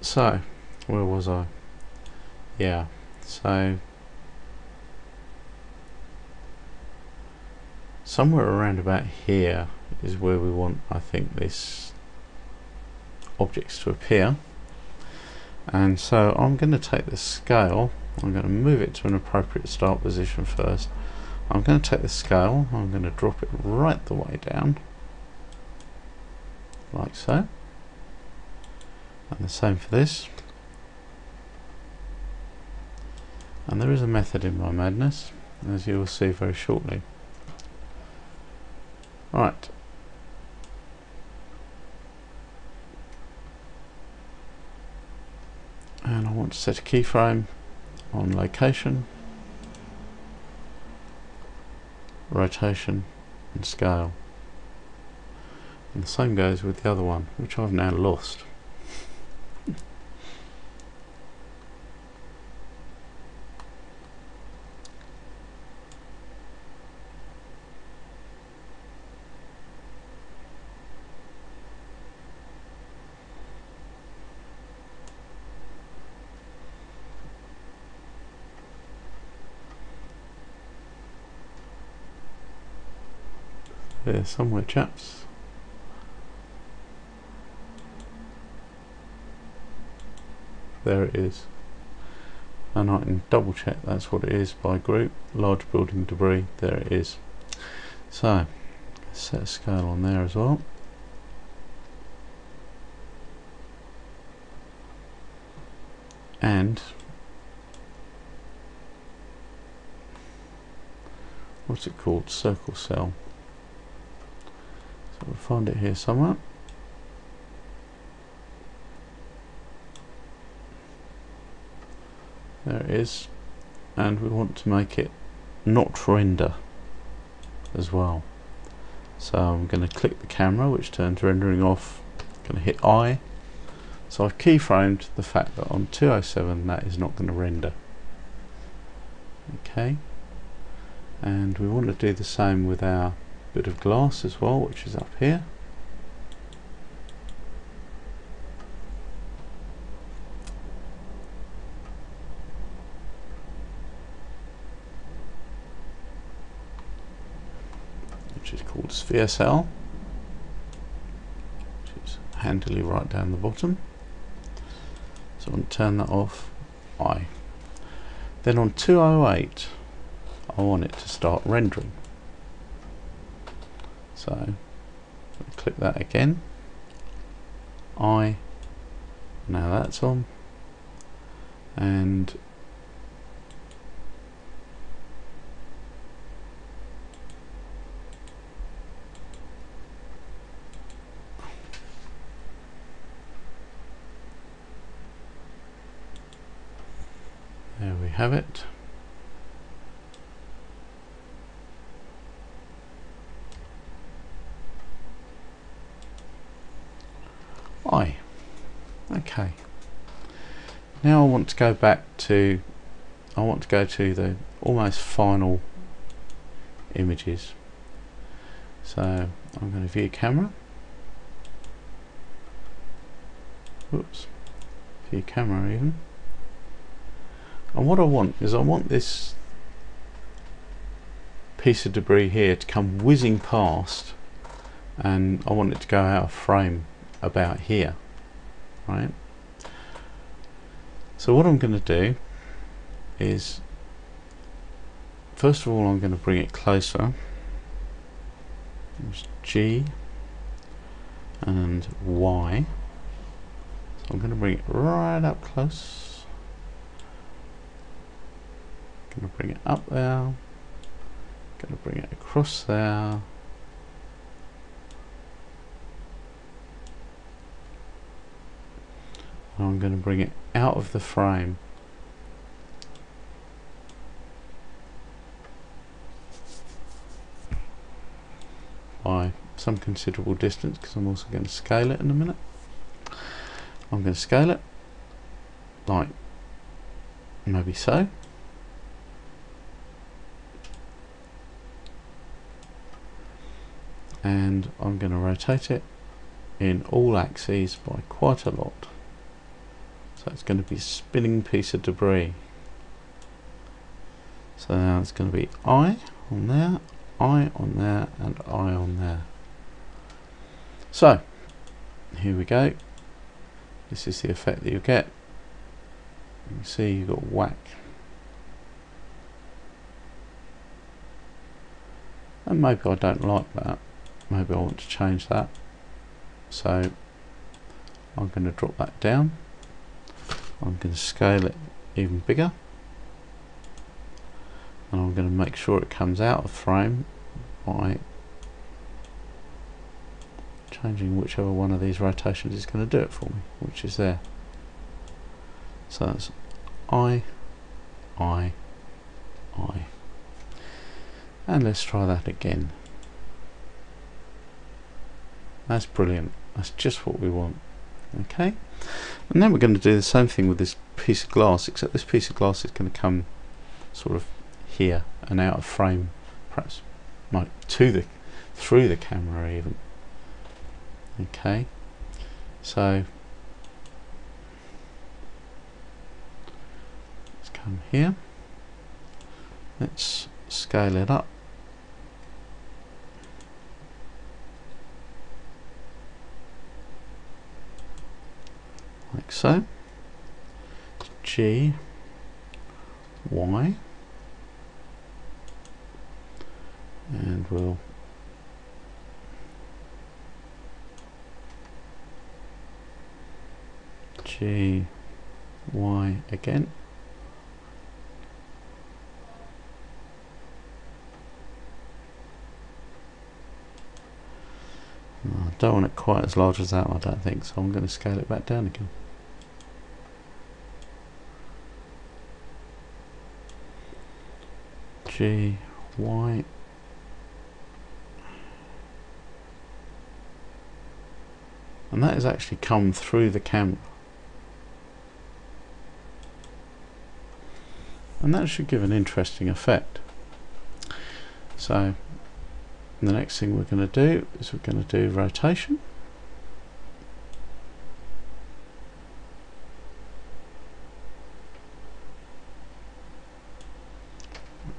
So, where was I? Yeah. So, somewhere around about here is where we want, I think, this objects to appear. And so I'm going to take the scale, I'm going to move it to an appropriate start position first. I'm going to take the scale, I'm going to drop it right the way down, like so. And the same for this. And there is a method in my madness, as you will see very shortly. Right. And I want to set a keyframe on location, rotation and scale. And the same goes with the other one, which I've now lost. There somewhere, chaps. There it is. And I can double check that's what it is by group. Large building debris, there it is. So, set a scale on there as well. And what's it called? Circle cell. So we'll find it here somewhere. There it is. And we want to make it not render as well. So I'm going to click the camera, which turns rendering off. I'm going to hit I. So I've keyframed the fact that on 207 that is not going to render. Okay. And we want to do the same with our bit of glass as well, which is up here. Which is called sphere cell, which is handily right down the bottom. So I'm going to turn that off. I. Then on 208 I want it to start rendering. So click that again. I. Now that's on. And there we have it. Okay. now I want to go back to, I want to go to the almost final images. So I'm going to view camera. Whoops. View camera even. And what I want is I want this piece of debris here to come whizzing past, and I want it to go out of frame about here, right? So what I'm going to do is, first of all, I'm going to bring it closer. There's G and Y. So I'm going to bring it right up close. Going to bring it up there. Going to bring it across there. And I'm going to bring it out of the frame. By some considerable distance, because I'm also going to scale it in a minute. I'm going to scale it like maybe so. And I'm going to rotate it in all axes by quite a lot. So it's going to be a spinning piece of debris. So now it's going to be I on there, I on there, and I on there. So here we go. This is the effect that you get. You can see you've got whack. And maybe I don't like that. Maybe I want to change that. So I'm going to drop that down. I'm going to scale it even bigger. And I'm going to make sure it comes out of frame by changing whichever one of these rotations is going to do it for me, which is there. So that's I. And let's try that again. That's brilliant. That's just what we want. Okay. And then we're going to do the same thing with this piece of glass, except this piece of glass is going to come sort of here and out of frame, perhaps like through the camera even. Okay. So let's come here. Let's scale it up. Like so. G, Y, and we'll G, Y again. I don't want it quite as large as that, I don't think, so I'm going to scale it back down again. G, Y, and that has actually come through the camera, and that should give an interesting effect. So the next thing we're going to do is we're going to do rotation.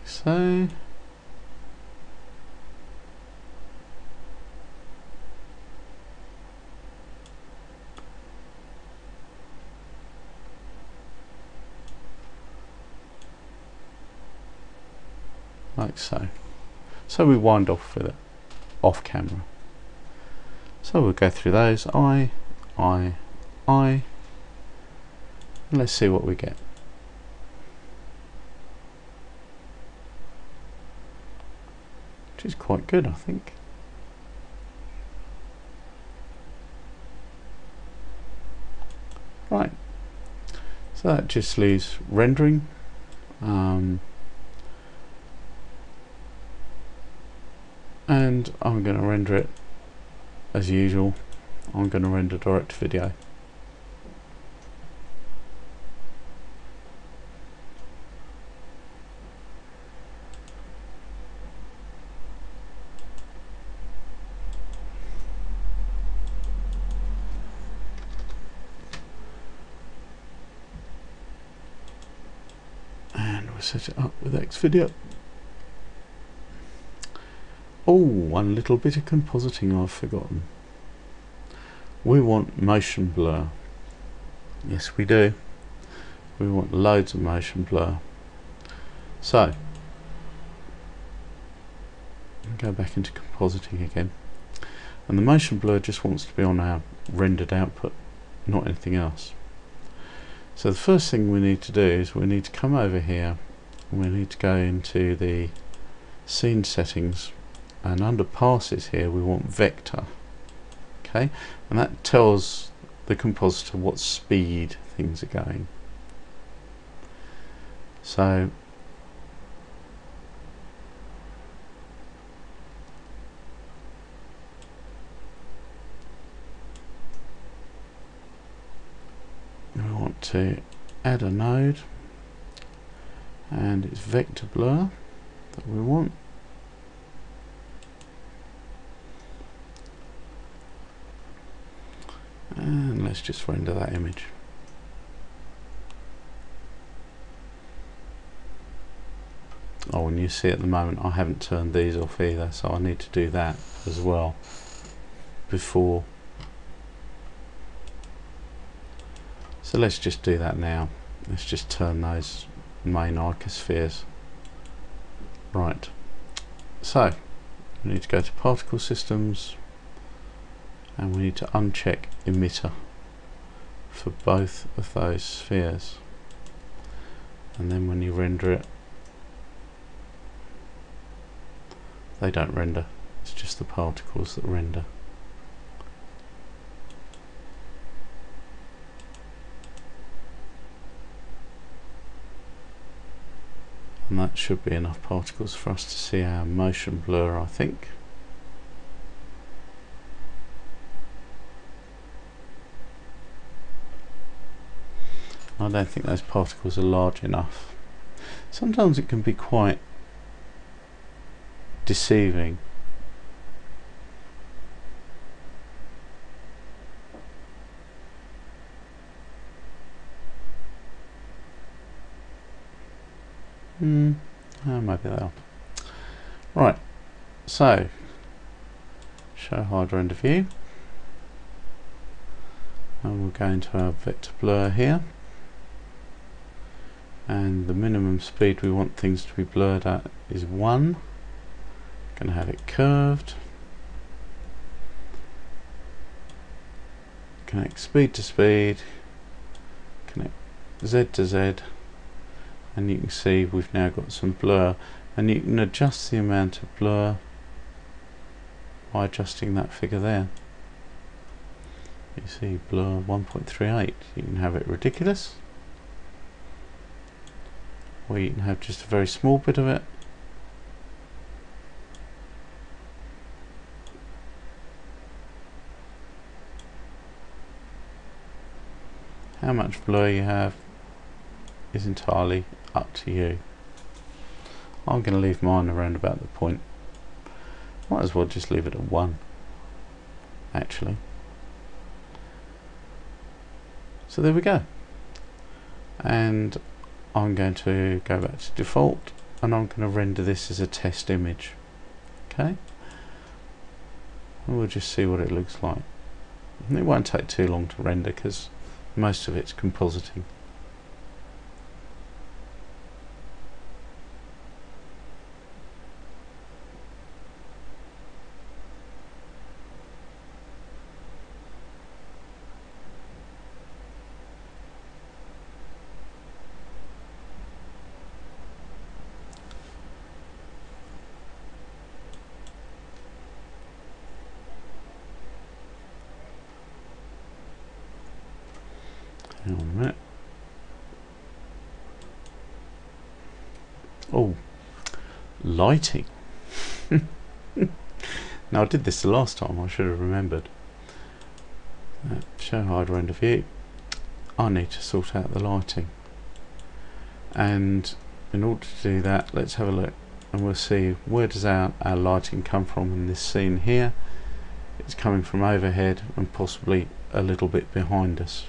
So like so. So we wind off with it off camera. So we'll go through those. I. And let's see what we get. Which is quite good, I think. Right. So that just leaves rendering. And I'm going to render it as usual. I'm going to render direct to video. set it up with Xvideo. Oh, one little bit of compositing I've forgotten. We want motion blur. Yes, we do. We want loads of motion blur. So, go back into compositing again. And the motion blur just wants to be on our rendered output, not anything else. So the first thing we need to do is we need to come over here and we need to go into the scene settings, and under passes here we want vector. Okay, and that tells the compositor what speed things are going. So we want to add a node, and it's vector blur that we want. And let's just render that image. Oh, and you see at the moment I haven't turned these off either, so I need to do that as well before. So let's just do that now. Let's just turn those main icospheres. Right, so we need to go to particle systems, and we need to uncheck emitter for both of those spheres, and then when you render it, they don't render, it's just the particles that render. And that should be enough particles for us to see our motion blur, I think. I don't think those particles are large enough. Sometimes it can be quite deceiving. Maybe they'll. Right, so show hide render view, and we'll go into our vector blur here, and the minimum speed we want things to be blurred at is 1. Going to have it curved, connect speed to speed, connect Z to Z, and you can see we've now got some blur, and you can adjust the amount of blur by adjusting that figure there. You see blur 1.38. You can have it ridiculous, or you can have just a very small bit of it. How much blur you have is entirely up to you. I'm going to leave mine around about the point. Might as well just leave it at 1 actually. So there we go, and I'm going to go back to default, and I'm going to render this as a test image. Okay, and we'll just see what it looks like. And it won't take too long to render because most of it's compositing. Hang on a minute. Oh, lighting. Now I did this the last time, I should have remembered. Show hide render view. I need to sort out the lighting, and in order to do that, let's have a look and we'll see where does our lighting come from in this scene here. It's coming from overhead and possibly a little bit behind us.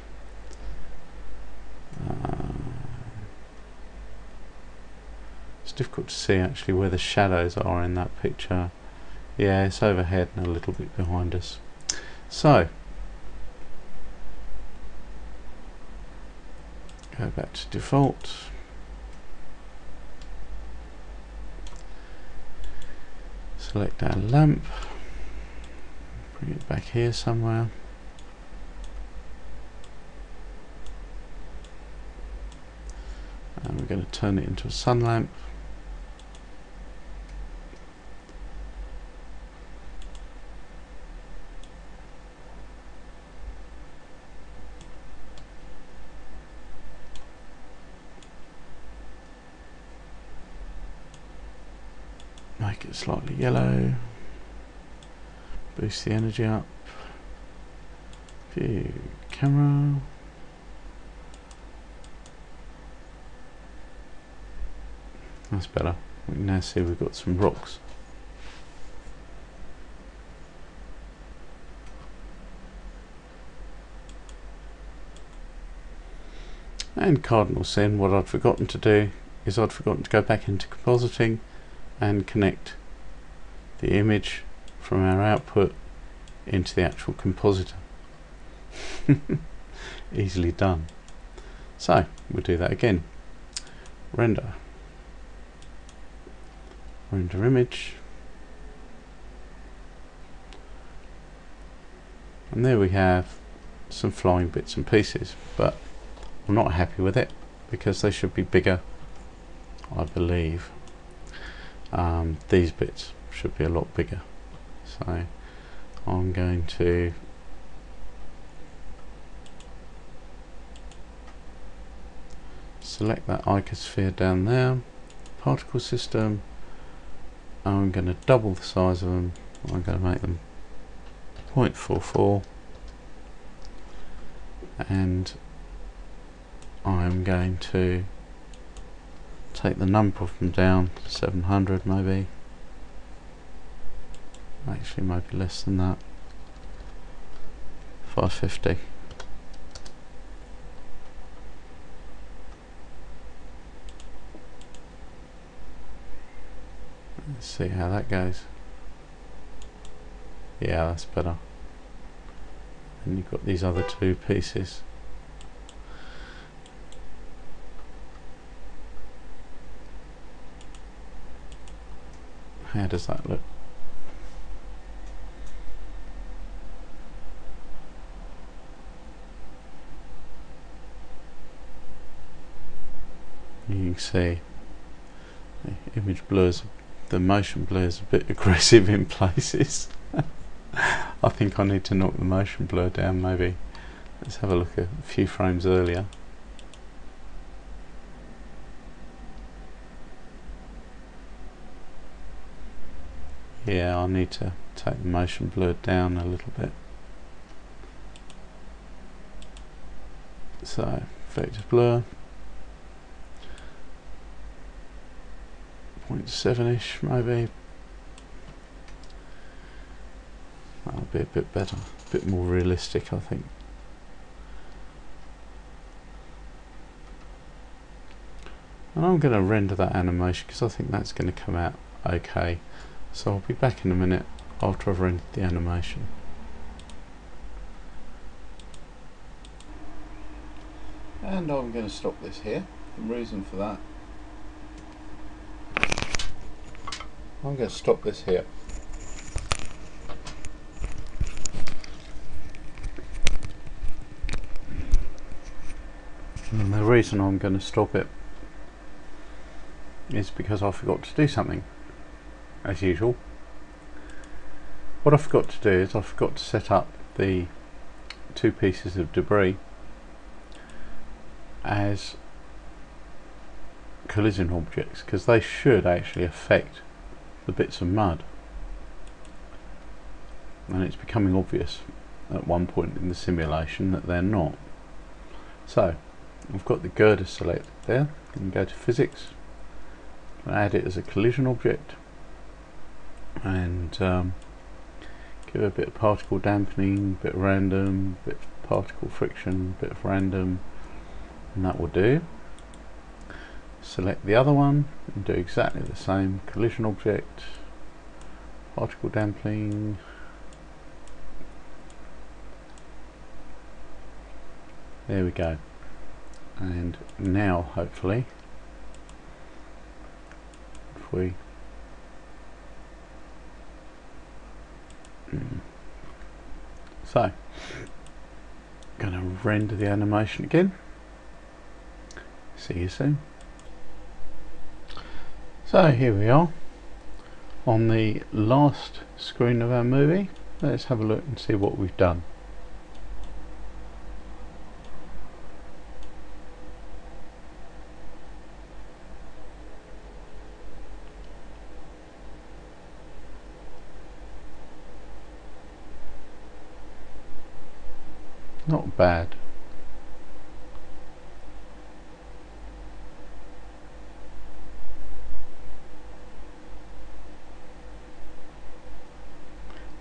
difficult to see actually where the shadows are in that picture. Yeah, it's overhead and a little bit behind us. So go back to default. Select our lamp. Bring it back here somewhere. And we're going to turn it into a sun lamp. Make it slightly yellow. Boost the energy up. View camera. That's better. We can now see we've got some rocks. And cardinal sin, what I'd forgotten to do is I'd forgotten to go back into compositing and connect the image from our output into the actual compositor. Easily done. So we'll do that again. Render image, and there we have some flying bits and pieces, but I'm not happy with it because they should be bigger, I believe. These bits should be a lot bigger, so I'm going to select that icosphere down there, particle system. I'm going to double the size of them. I'm going to make them 0.44, and I'm going to take the number of them down to 700 maybe. Actually maybe less than that. 550. Let's see how that goes. Yeah, that's better. And you've got these other two pieces. How does that look? You can see the image blurs, the motion blur is a bit aggressive in places. I think I need to knock the motion blur down maybe. Let's have a look at a few frames earlier. Yeah, I need to take the motion blur down a little bit. So, vector blur 0.7-ish maybe. That'll be a bit better, a bit more realistic, I think. And I'm going to render that animation because I think that's going to come out okay. So I'll be back in a minute after I've rendered the animation. And I'm going to stop this here. The reason for that, I'm going to stop this here. And the reason I'm going to stop it is because I forgot to do something, as usual. What I forgot to do is I forgot to set up the two pieces of debris as collision objects, because they should actually affect the bits of mud, and it's becoming obvious at one point in the simulation that they're not. So I've got the girder selected there, and go to physics and add it as a collision object, and give it a bit of particle dampening, bit of random, bit of particle friction, bit of random, and that will do. select the other one and do exactly the same. Collision object, particle damping, there we go. And now hopefully if we so going to render the animation again. See you soon. So here we are on the last screen of our movie. Let's have a look and see what we've done. Not bad.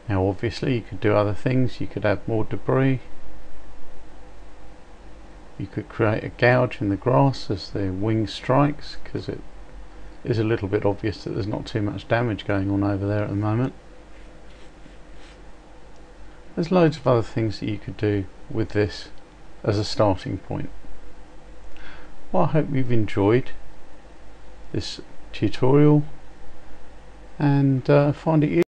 Now obviously you could do other things. You could add more debris. You could create a gouge in the grass as the wing strikes, because it is a little bit obvious that there's not too much damage going on over there at the moment. There's loads of other things that you could do with this as a starting point. Well, I hope you've enjoyed this tutorial and find it useful.